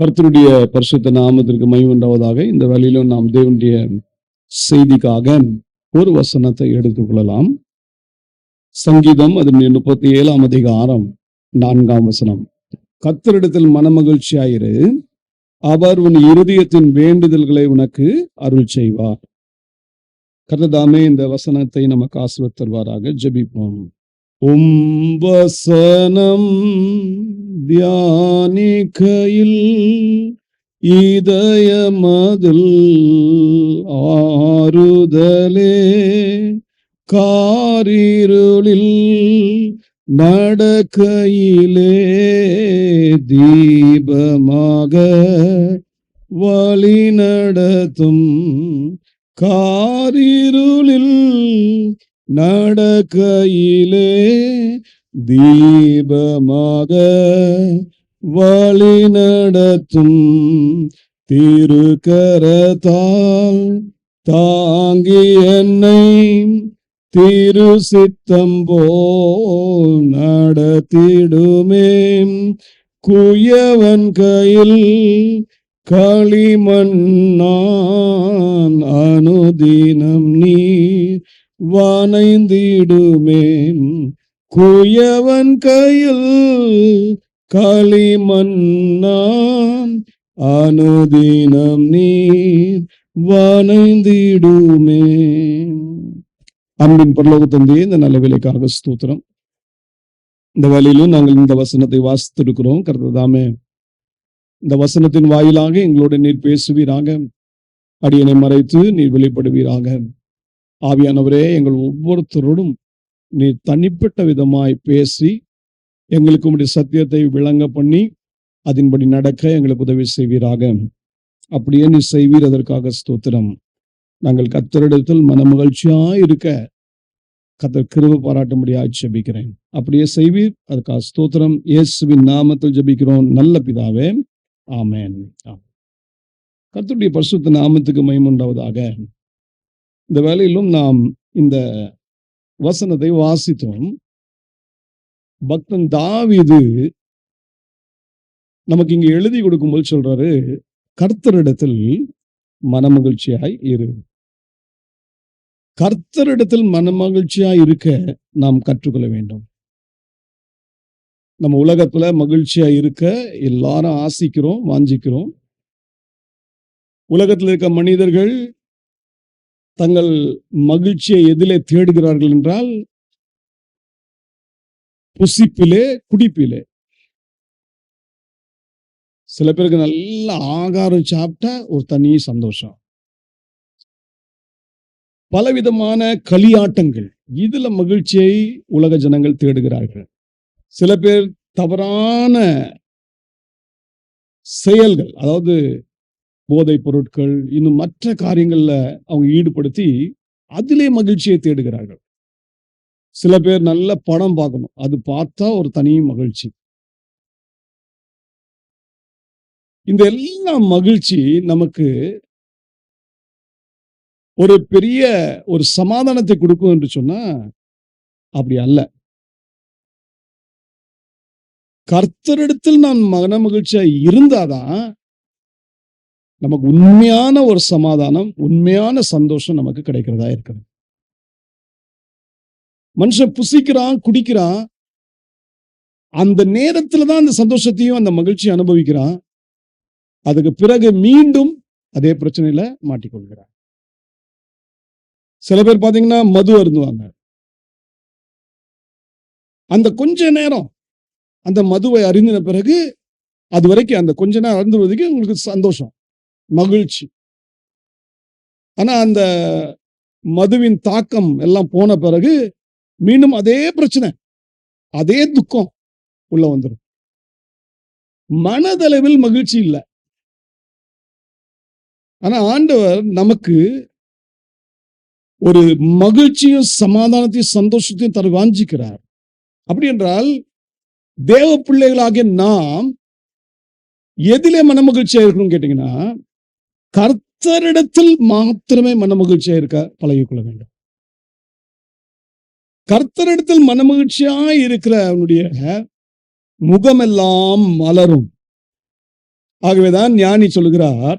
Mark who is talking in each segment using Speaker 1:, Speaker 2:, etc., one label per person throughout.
Speaker 1: கர்த்தருடைய பரிசுத்த நாமத்திற்கு மகிமை உண்டாவதாக. இந்த வேளையிலும் நாம் தேவனுடைய செய்திக்காக ஒரு வசனத்தை எடுத்துக்கொள்ளலாம். சங்கீதம் அதனுடைய 37ஆம் அதிகாரம் 4ஆம் வசனம். கர்த்தரிடத்தில் மனமகிழ்ச்சியாயிரு, அவர் உன் இருதயத்தின் வேண்டுதல்களை உனக்கு அருள் செய்வார். கர்த்தர் இந்த வசனத்தை நமக்கு ஆசீர்வதித்து தருவாராக. ஜெபிப்போம். வசனம் தியானிக்கையில் இதயமதில் ஆறுதலே, காரிருளில் நடக்கையிலே தீபமாக வழி நடத்தும், காரிருளில் நடக்கையிலே தீபமாக வழி நடத்தும், திருக்கரத்தால் தாங்கி என்னை திரு சித்தம் போல் நடத்திடுமே, குயவன் கையில் களிமண்ணான் அனுதினம் நீர் வனைந்திடுமே, குயவன் கையில் களிமண்ணான் அனுதினம் நீர் வனைந்திடுமே. அன்பின் பரலோக தந்தையே, இந்த நல்ல வேலைக்காக ஸ்தோத்திரம். இந்த வேலையிலும் நாங்கள் இந்த வசனத்தை வாசித்திருக்கிறோம். கர்த்தர் தாமே இந்த வசனத்தின் வாயிலாக எங்களோட நீர் பேசுவீராக, அடியனை மறைத்து நீர் வெளிப்படுவீராக. ஆவியானவரே, எங்கள் ஒவ்வொருத்தரோடும் நீர் தனிப்பட்ட விதமாய் பேசி எங்களுக்கு உம்முடைய சத்தியத்தை விளங்க பண்ணி அதன்படி நடக்க எங்களுக்கு உதவி செய்வீராக. அப்படியே நீ செய்வீர், அதற்காக ஸ்தோத்திரம். நாங்கள் கர்த்தரிடத்தில் மனமகிழ்ச்சியாய் இருக்க கர்த்தர் கிருபை பாராட்டும்படியாய் ஜெபிக்கிறேன். அப்படியே செய்வீர், அதுக்காக ஸ்தோத்திரம். இயேசுவின் நாமத்தில் ஜெபிக்கிறோம் நல்ல பிதாவே, ஆமென். கர்த்தருடைய பரிசுத்த நாமத்துக்கு மகிமை உண்டாவதாக. இந்த வேளையிலும் நாம் இந்த வசனத்தை வாசித்தோம். பக்தன் தாவீது நமக்கு இங்க எழுதி கொடுக்கும்போது சொல்றாரு, கர்த்தரிடத்தில் மனமகிழ்ச்சியாய் இரு. கர்த்தரிடத்தில் மனமகிழ்ச்சியாய் இருக்க நாம் கற்றுக்கொள்ள வேண்டும். நம்ம உலகத்துல மகிழ்ச்சியா இருக்க எல்லாரும் ஆசிக்கிறோம், வாஞ்சிக்கிறோம். உலகத்தில் இருக்க மனிதர்கள் தங்கள் மகிழ்ச்சியை எதிலே தேடுகிறார்கள் என்றால், புசிப்பிலே, குடிப்பிலே. சில பேருக்கு நல்ல ஆகாரம் சாப்பிட்டா ஒரு தனி சந்தோஷம். பலவிதமான களியாட்டங்கள், இதுல மகிழ்ச்சியை உலக ஜனங்கள் தேடுகிறார்கள். சில பேர் தவறான செயல்கள், அதாவது போதைப் பொருட்கள், இன்னும் மற்ற காரியங்கள்ல அவங்க ஈடுபடுத்தி அதிலே மகிழ்ச்சியை தேடுகிறார்கள். சில பேர் நல்ல படம் பார்க்கணும், அது பார்த்தா ஒரு தனி மகிழ்ச்சி. இந்த எல்லா மகிழ்ச்சி நமக்கு ஒரு பெரிய ஒரு சமாதானத்தை கொடுக்கும் என்று சொன்னா அப்படி அல்ல. கர்த்தரிடத்தில் நான் மன மகிழ்ச்சியா இருந்தாதான் நமக்கு உண்மையான ஒரு சமாதானம், உண்மையான சந்தோஷம் நமக்கு கிடைக்கிறதா இருக்கிறது. மனுஷன் புசிக்கிறான், குடிக்கிறான், அந்த நேரத்துல தான் அந்த சந்தோஷத்தையும் அந்த மகிழ்ச்சியை அனுபவிக்கிறான். அதுக்கு பிறகு மீண்டும் அதே பிரச்சனையில மாட்டிக்கொள்கிறான். சில பேர் பாத்தீங்கன்னா மது அருந்துவாங்க. அந்த கொஞ்ச நேரம் அந்த மதுவை அருந்தின பிறகு அது வரைக்கும் அந்த கொஞ்ச நேரம் அருந்துவதற்கு உங்களுக்கு சந்தோஷம், மகிழ்ச்சி. ஆனா அந்த மதுவின் தாக்கம் எல்லாம் போன பிறகு மீண்டும் அதே பிரச்சனை, அதே துக்கம் உள்ள வந்துடும். மனதளவில் மகிழ்ச்சி இல்லை. ஆனா ஆண்டவர் நமக்கு ஒரு மகிழ்ச்சியும் சமாதானத்தையும் சந்தோஷத்தையும் தர வாஞ்சிக்கிறார். அப்படி என்றால் தேவ பிள்ளைகளாகிய நாம் எதிலே மனமகிழ்ச்சியா இருக்கணும் கேட்டீங்கன்னா, கர்த்தரிடத்தில் மாத்திரமே மனமகிழ்ச்சியா இருக்க பழகிக்கொள்ள வேண்டும். கர்த்தரிடத்தில் மனமகிழ்ச்சியாய் இருக்கிற அவனுடைய முகமெல்லாம் மலரும். ஆகவேதான் ஞானி சொல்லுகிறார்,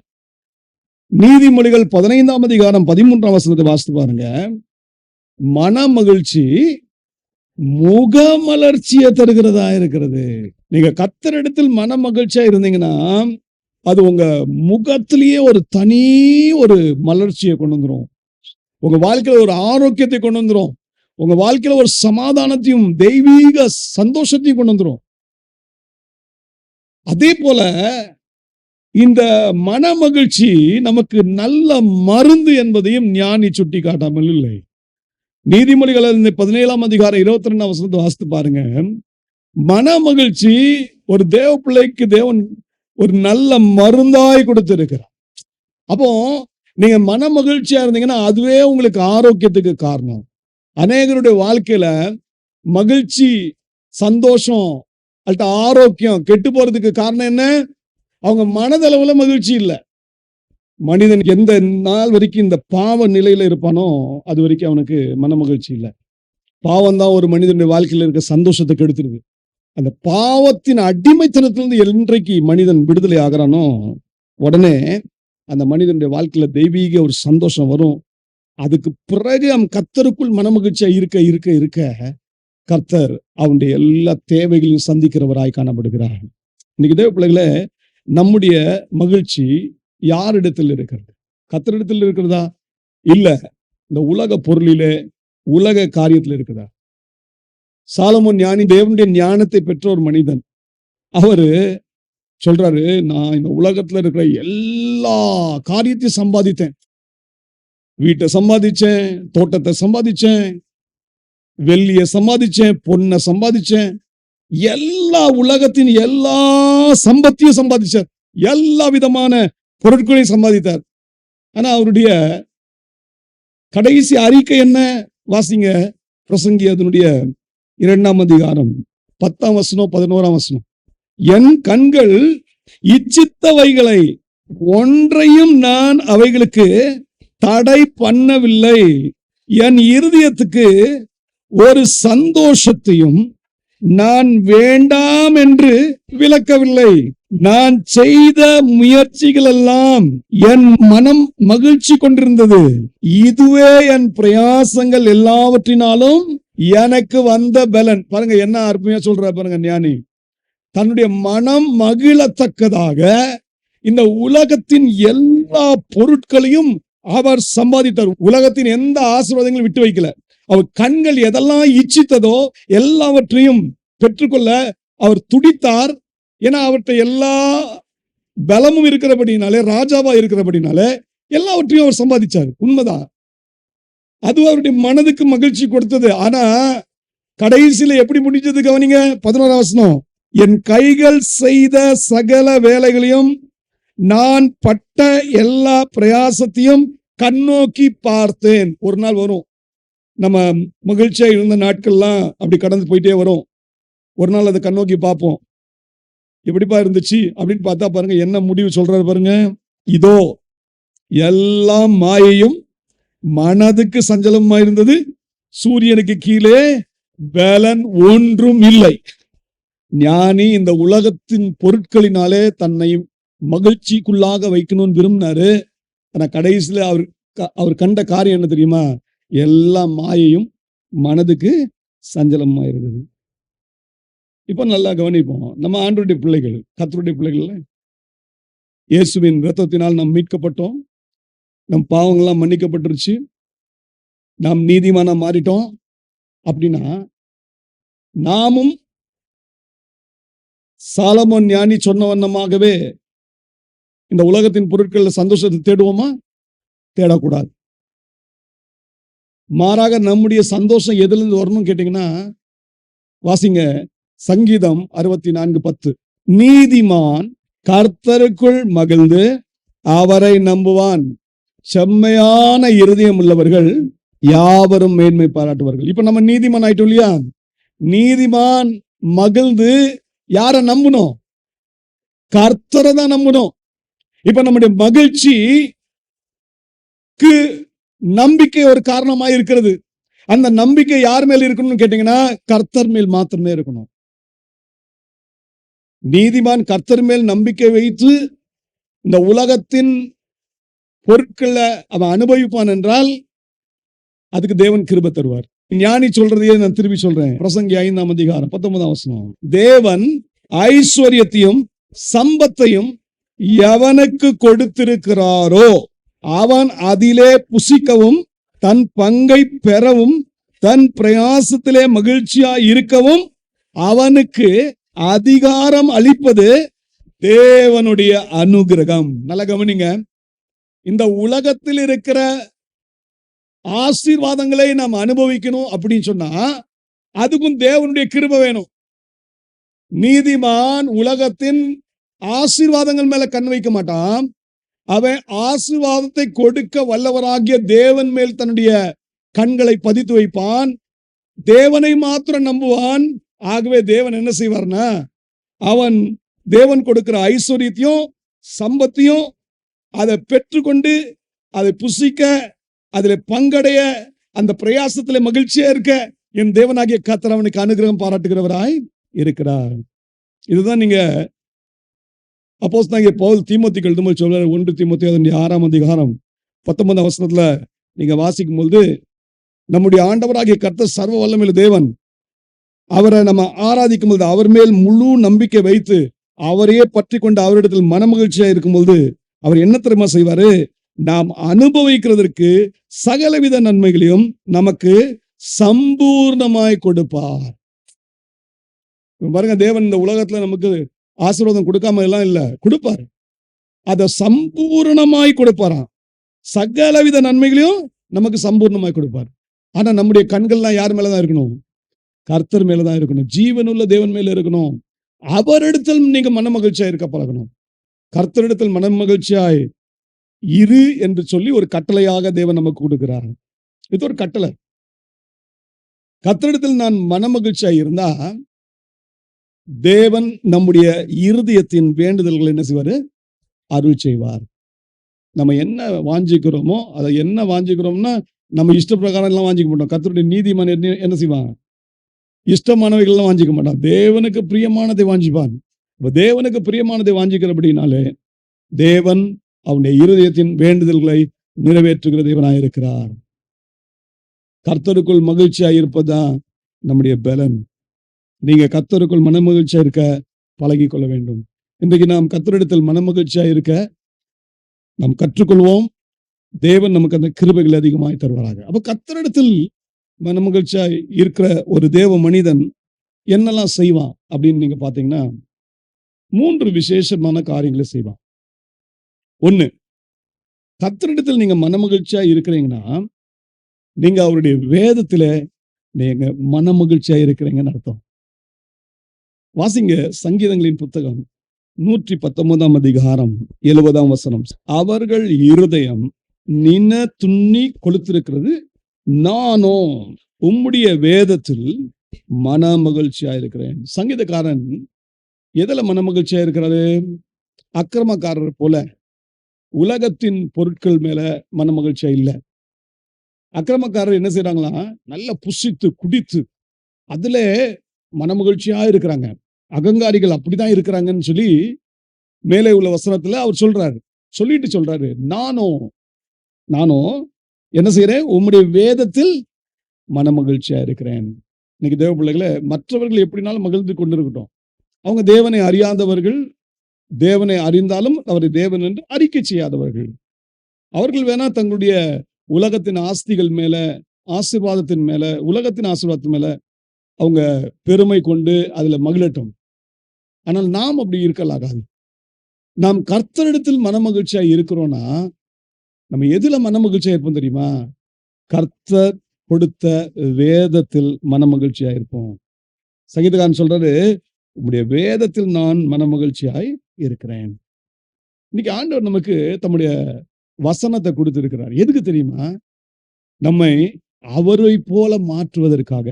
Speaker 1: நீதிமொழிகள் 15ஆம் அதிகாரம் 13ஆம் வசனத்தை வாசித்து பாருங்க. மன மகிழ்ச்சி முகமலர்ச்சியை தருகிறதா இருக்கிறது. நீங்க கர்த்தரிடத்தில் மன மகிழ்ச்சியா இருந்தீங்கன்னா அது உங்க முகத்திலேயே ஒரு தனி ஒரு மலர்ச்சியை கொண்டு வந்துரும். உங்க வாழ்க்கையில ஒரு ஆரோக்கியத்தை கொண்டு வந்துரும். உங்க வாழ்க்கையில ஒரு சமாதானத்தையும் தெய்வீக சந்தோஷத்தையும் கொண்டு வந்துரும். அதே போல இந்த மன மகிழ்ச்சி நமக்கு நல்ல மருந்து என்பதையும் ஞானி சுட்டி காட்டாமல் இல்லை. நீதிமொழிகள் 17ஆம் அதிகாரம் 22ஆம் வசனத்தை வாசித்து பாருங்க. மன மகிழ்ச்சி ஒரு தேவ பிள்ளைக்கு தேவன் ஒரு நல்ல மருந்தாய் கொடுத்திருக்கிறார். அப்போ நீங்க மன மகிழ்ச்சியா இருந்தீங்கன்னா அதுவே உங்களுக்கு ஆரோக்கியத்துக்கு காரணம். அநேகருடைய வாழ்க்கையில மகிழ்ச்சி, சந்தோஷம் அல்லது ஆரோக்கியம் கெட்டு போறதுக்கு காரணம் என்ன? அவங்க மனதளவுல மகிழ்ச்சி இல்லை. மனிதன் எந்த நாள் வரைக்கும் இந்த பாவ நிலையில இருப்பானோ அது வரைக்கும் அவனுக்கு மன மகிழ்ச்சி இல்லை. பாவம் தான் ஒரு மனிதனுடைய வாழ்க்கையில இருக்க சந்தோஷத்தை கெடுத்துருது. அந்த பாவத்தின் அடிமைத்தனத்திலிருந்து என்றைக்கு மனிதன் விடுதலை ஆகிறானோ உடனே அந்த மனிதனுடைய வாழ்க்கையில தெய்வீக ஒரு சந்தோஷம் வரும். அதுக்கு பிறகு அவன் கர்த்தருக்குள் மனமகிழ்ச்சியா இருக்க இருக்க இருக்க கர்த்தர் அவனுடைய எல்லா தேவைகளையும் சந்திக்கிறவராய் காணப்படுகிறார். இன்னைக்கு தேவ பிள்ளைகளே, நம்முடைய மகிழ்ச்சி யாரிடத்தில் இருக்கிறது? கர்த்தரிடத்தில் இருக்கிறதா? இல்ல இந்த உலக பொருளிலே, உலக காரியத்தில் இருக்குதா? சாலமோன் ஞானி தேவனுடைய ஞானத்தை பெற்ற ஒரு மனிதன். அவரு சொல்றாரு, நான் இந்த உலகத்துல இருக்கிற எல்லா காரியத்தையும் சம்பாதித்தேன். வீட்டை சம்பாதிச்சேன், தோட்டத்தை சம்பாதிச்சேன், வெள்ளிய சம்பாதிச்சேன், பொண்ணை சம்பாதிச்சேன், எல்லா உலகத்தின் எல்லா சம்பத்தையும் சம்பாதிச்சார். எல்லா விதமான பொருட்களையும் சம்பாதித்தார். ஆனா அவருடைய கடைசி அறிக்கை என்ன? வாசிங்க பிரசங்கி அதனுடைய 2ஆம் அதிகாரம் 10ஆம் வசனம் 11ஆம் வசனம். என் கண்கள் இச்சித்தவைகளை ஒன்றையும் நான் அவைகளுக்கு தடை பண்ணவில்லை. என் இருதயத்துக்கு ஒரு சந்தோஷத்தையும் நான் வேண்டாம் என்று விலக்கவில்லை. நான் செய்த முயற்சிகள் எல்லாம் என் மனம் மகிழ்ச்சி கொண்டிருந்தது. இதுவே என் பிரயாசங்கள் எல்லாவற்றினாலும் எனக்கு வந்த பலன். பாருங்க என்ன அருமையா சொல்ற பாருங்க ஞானி. தன்னுடைய மனம் மகிழத்தக்கதாக இந்த உலகத்தின் எல்லா பொருட்களையும் அவர் சம்பாதித்தார். உலகத்தின் எந்த ஆசீர்வாதங்களும் விட்டு வைக்கல. அவர் கண்கள் எதெல்லாம் இச்சித்ததோ எல்லாவற்றையும் பெற்றுக்கொள்ள அவர் துடித்தார். ஏன்னா அவர்கிட்ட எல்லா பலமும் இருக்கிறபடினாலே, ராஜாவா இருக்கிறபடினாலே எல்லாவற்றையும் அவர் சம்பாதிச்சார். உண்மைதான், அது அவருடைய மனதுக்கு மகிழ்ச்சி கொடுத்தது. ஆனா கடைசியில எப்படி முடிஞ்சது கவனிங்க. 11ஆம் வசனம். என் கைகள் செய்த சகல வேலைகளையும் நான் பட்ட எல்லா பிரயாசத்தையும் கண்ணோக்கி பார்த்தேன். ஒரு நாள் வரும், நம்ம மகிழ்ச்சியா இருந்த நாட்கள்லாம் அப்படி கடந்து போயிட்டே வரும். ஒரு நாள் அதை கண்ணோக்கி பார்ப்போம், எப்படிப்பா இருந்துச்சு அப்படின்னு பார்த்தா பாருங்க என்ன முடிவு சொல்றாரு பாருங்க. இதோ எல்லாம் மாயையும் மனதுக்கு சஞ்சலமா இருந்தது, சூரியனுக்கு கீழே பலன் ஒன்றும் இல்லை. ஞானி இந்த உலகத்தின் பொருட்களினாலே தன்னை மகிழ்ச்சிக்குள்ளாக வைக்கணும்னு விரும்பினாரு. ஆனா கடைசியில அவர் கண்ட காரியம் என்ன தெரியுமா? எல்லா மாயையும் மனதுக்கு சஞ்சலமா இருந்தது. இப்ப நல்லா கவனிப்போம். நம்ம ஆண்டவருடைய பிள்ளைகள், கர்த்தருடைய பிள்ளைகள், இயேசுவின் இரத்தத்தினால் நாம் மீட்கப்பட்டோம். நம் பாவங்கள்லாம் மன்னிக்கப்பட்டுருச்சு. நாம் நீதிமானா மாறிட்டோம். அப்படின்னா நாமும் சாலமோன் ஞானி சொன்ன வண்ணமாகவே இந்த உலகத்தின் பொருட்கள்ல சந்தோஷத்தை தேடுவோமா? தேடக்கூடாது. மாறாக நம்முடைய சந்தோஷம் எதுல இருந்து வரணும் கேட்டீங்கன்னா, வாசிங்க சங்கீதம் 64:10. நீதிமான் கர்த்தருக்குள் மகிழ்ந்து அவரை நம்புவான், செம்மையான இருதயம் உள்ளவர்கள் யாவரும் மேன்மை பாராட்டுவார்கள். இப்ப நம்ம நீதிமான் ஆயிட்டோம் இல்லையா? நீதிமான் மகிழ்ந்து யாரை நம்பணும்? கர்த்தரை தான் நம்பணும். இப்ப நம்முடைய மகிழ்ச்சிக்கு நம்பிக்கை ஒரு காரணமா இருக்கிறது. அந்த நம்பிக்கை யார் மேல் இருக்கணும்னு கேட்டீங்கன்னா கர்த்தர் மேல் மாத்திரமே இருக்கணும். நீதிமான் கர்த்தர் மேல் நம்பிக்கை வைத்து இந்த உலகத்தின் பொருட்களை அவன் அனுபவிப்பான் என்றால் அதுக்கு தேவன் கிருபை தருவார். ஞானி சொல்றதையே நான் திருப்பி சொல்றேன். பிரசங்கி 5ஆம் அதிகாரம் 19ஆம் வசனம். தேவன் ஐஸ்வர்யத்தையும் சம்பத்தையும் எவனுக்கு கொடுத்திருக்கிறாரோ அவன் அதிலே புசிக்கவும் தன் பங்கை பெறவும் தன் பிரயாசத்திலே மகிழ்ச்சியா இருக்கவும் அவனுக்கு அதிகாரம் அளிப்பது தேவனுடைய அனுகிரகம். நல்ல கவனிங்க. இந்த உலகத்தில் இருக்கிற ஆசீர்வாதங்களை நாம் அனுபவிக்கணும் அப்படின்னு சொன்னா அதுக்கும் தேவனுடைய கிருபை வேணும். நீதிமான் உலகத்தின் ஆசீர்வாதங்கள் மேல கண் வைக்க மாட்டான். அவன் ஆசீர்வாதத்தை கொடுக்க வல்லவராகிய தேவன் மேல் தன்னுடைய கண்களை பதித்து வைப்பான். தேவனை மாத்திரம் நம்புவான். ஆகவே தேவன் என்ன செய்வார்னா அவன் தேவன் கொடுக்கிற ஐஸ்வர்யத்தையும் சம்பத்தையும் அதை பெற்றுக்கொண்டு அதை புசிக்க அதில் பங்கடைய அந்த பிரயாசத்துல மகிழ்ச்சியா இருக்க என் தேவனாகிய கர்த்தர் அவனுக்கு அனுகிரகம் பாராட்டுகிறவராய் இருக்கிறார். இதுதான் நீங்க அப்போஸ்தலனாகிய பவுல் தீமோத்தேயுக்கு எழுதும்போது சொல்றாரு. 1 தீமோத்தேயு 6ஆம் அதிகாரம் 19ஆம் வசனத்துல நீங்க வாசிக்கும் பொழுது நம்முடைய ஆண்டவராகிய கர்த்தர் சர்வ வல்லமையுள்ள தேவன். அவரை நம்ம ஆராதிக்கும் பொழுது அவர் மேல் முழு நம்பிக்கை வைத்து அவரையே பற்றி கொண்டு அவரிடத்தில் மனமகிழ்ச்சியா இருக்கும் பொழுது அவர் என்ன தெரியுமா செய்வாரு? நாம் அனுபவிக்கிறதற்கு சகலவித நன்மைகளையும் நமக்கு சம்பூர்ணமாய் கொடுப்பார். பாருங்க, தேவன் இந்த உலகத்துல நமக்கு ஆசீர்வாதம் கொடுக்காம எல்லாம் இல்ல, கொடுப்பார். அதை சம்பூர்ணமாய் கொடுப்பாராம். சகலவித நன்மைகளையும் நமக்கு சம்பூர்ணமாய் கொடுப்பார். ஆனா நம்முடைய கண்கள்லாம் யார் மேலதான் இருக்கணும்? கர்த்தர் மேலதான் இருக்கணும். ஜீவனுள்ள தேவன் மேல இருக்கணும். அவரிடத்தில் நீங்க மன மகிழ்ச்சியா இருக்க பழகணும். கர்த்தரிடத்தில் மன மகிழ்ச்சியாய் இரு என்று சொல்லி ஒரு கட்டளையாக தேவன் நமக்கு கொடுக்கிறார். இது ஒரு கட்டளை. கர்த்தரிடத்தில் நான் மன மகிழ்ச்சியா இருந்தா தேவன் நம்முடைய இருதயத்தின் வேண்டுதல்களை என்ன செய்வாரு? அருள் செய்வார். நம்ம என்ன வாஞ்சிக்கிறோமோ அதை என்ன வாஞ்சிக்கிறோம்னா நம்ம இஷ்ட பிரகாரம் எல்லாம் வாஞ்சிக்க மாட்டோம். கர்த்தருடைய நீதிமான் என்ன செய்வான்? இஷ்டமானவைகள் எல்லாம் வாஞ்சிக்க மாட்டான். தேவனுக்கு பிரியமானதை வாஞ்சிப்பான். தேவனுக்கு பிரியமானதை வாஞ்சிக்கிறபடினாலே தேவன் அவனுடைய இருதயத்தின் வேண்டுதல்களை நிறைவேற்றுகிற தேவனாயிருக்கிறார். கர்த்தருக்குள் மகிழ்ச்சியா இருப்பதுதான் நம்முடைய பலன். நீங்க கர்த்தருக்குள் மன மகிழ்ச்சியா இருக்க பழகி கொள்ள வேண்டும். இன்றைக்கு நாம் கர்த்தரிடத்தில் மன மகிழ்ச்சியா இருக்க நாம் கற்றுக்கொள்வோம். தேவன் நமக்கு அந்த கிருபைகள் அதிகமாய் தருவாராக. அப்ப கர்த்தரிடத்தில் மன மகிழ்ச்சியா இருக்கிற ஒரு தேவ மனிதன் என்னெல்லாம் செய்வான் அப்படின்னு நீங்க பாத்தீங்கன்னா 3 விசேஷமான காரியங்களை செய்வான். 1, கர்த்தரிடத்தில் நீங்க மன மகிழ்ச்சியா இருக்கிறீங்கன்னா நீங்க அவருடைய வேதத்துல நீங்க மன மகிழ்ச்சியா இருக்கிறீங்கன்னு அர்த்தம். வாசிங்க சங்கீதங்களின் புத்தகம் 119ஆம் அதிகாரம் 70ஆம் வசனம். அவர்கள் இருதயம் நின துண்ணி கொளுத்திருக்கிறது, நானோ உம்முடைய வேதத்தில் மன மகிழ்ச்சியா இருக்கிறேன். சங்கீதக்காரன் எதுல மன மகிழ்ச்சியா இருக்கிறாரு? அக்கிரமக்காரர் போல உலகத்தின் பொருட்கள் மேல மன மகிழ்ச்சியா இல்ல. அக்கிரமக்காரர் என்ன செய்யறாங்களா? நல்லா புசித்து குடித்து அதுல மன மகிழ்ச்சியா இருக்கிறாங்க. அகங்காரிகள் அப்படிதான் இருக்கிறாங்கன்னு சொல்லி மேலே உள்ள வசனத்துல அவர் சொல்றாரு. சொல்லிட்டு சொல்றாரு, நானோ என்ன செய்யறேன்? உம்முடைய வேதத்தில் மன மகிழ்ச்சியா இருக்கிறேன். இன்னைக்கு தேவ பிள்ளைகளை மற்றவர்கள் எப்படினாலும் மகிழ்ந்து கொண்டிருக்கட்டும். அவங்க தேவனை அறியாதவர்கள், தேவனை அறிந்தாலும் அவரை தேவன் என்று அறிக்கை செய்யாதவர்கள். அவர்கள் வேணா தங்களுடைய உலகத்தின் ஆஸ்திகள் மேல, ஆசீர்வாதத்தின் மேல, உலகத்தின் ஆசீர்வாதத்தின் மேல அவங்க பெருமை கொண்டு அதுல மகிழட்டும். ஆனால் நாம் அப்படி இருக்கலாகாது. நாம் கர்த்தரிடத்தில் மன மகிழ்ச்சியா இருக்கிறோம்னா நம்ம எதுல மன மகிழ்ச்சியா இருப்போம் தெரியுமா? கர்த்தர் கொடுத்த வேதத்தில் மன மகிழ்ச்சியா இருப்போம். சங்கீதக்காரன் சொல்றாரு, உம்முடைய வேதத்தில் நான் மன மகிழ்ச்சியாய் இருக்கிறேன். இன்னைக்கு ஆண்டவர் நமக்கு தம்முடைய வசனத்தை கொடுத்திருக்கிறார். எதுக்கு தெரியுமா? நம்மை அவரை போல மாற்றுவதற்காக.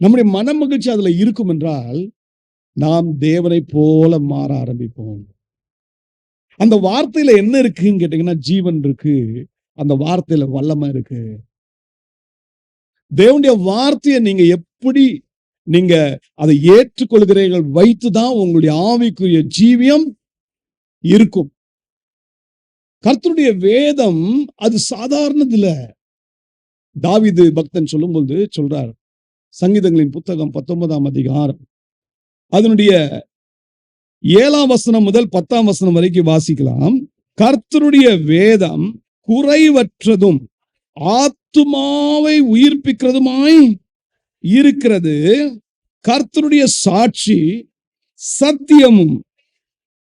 Speaker 1: நம்முடைய மன மகிழ்ச்சி அதுல இருக்கும் என்றால் நாம் தேவனை போல மாற ஆரம்பிப்போம். அந்த வார்த்தையில என்ன இருக்குன்னு கேட்டீங்கன்னா ஜீவன் இருக்கு. அந்த வார்த்தையில வல்லமை இருக்கு. தேவனுடைய வார்த்தையை நீங்க எப்படி நீங்க அதை ஏற்றுக்கொள்கிறீர்கள் வைத்துதான் உங்களுடைய ஆவிக்குரிய ஜீவியம் இருக்கும். கர்த்தருடைய வேதம் அது சாதாரணது இல்ல. தாவீது பக்தன் சொல்லும்போது சொல்றார், சங்கீதங்களின் புத்தகம் 19ஆம் அதிகாரம் அதனுடைய 7ஆம் வசனம் முதல் 10ஆம் வசனம் வரைக்கும் வாசிக்கலாம். கர்த்தருடைய வேதம் குறைவற்றதும் ஆத்துமாவை உயிர்ப்பிக்கிறதுமாய் இருக்கிறது. கர்த்தருடைய சாட்சி சத்தியமும்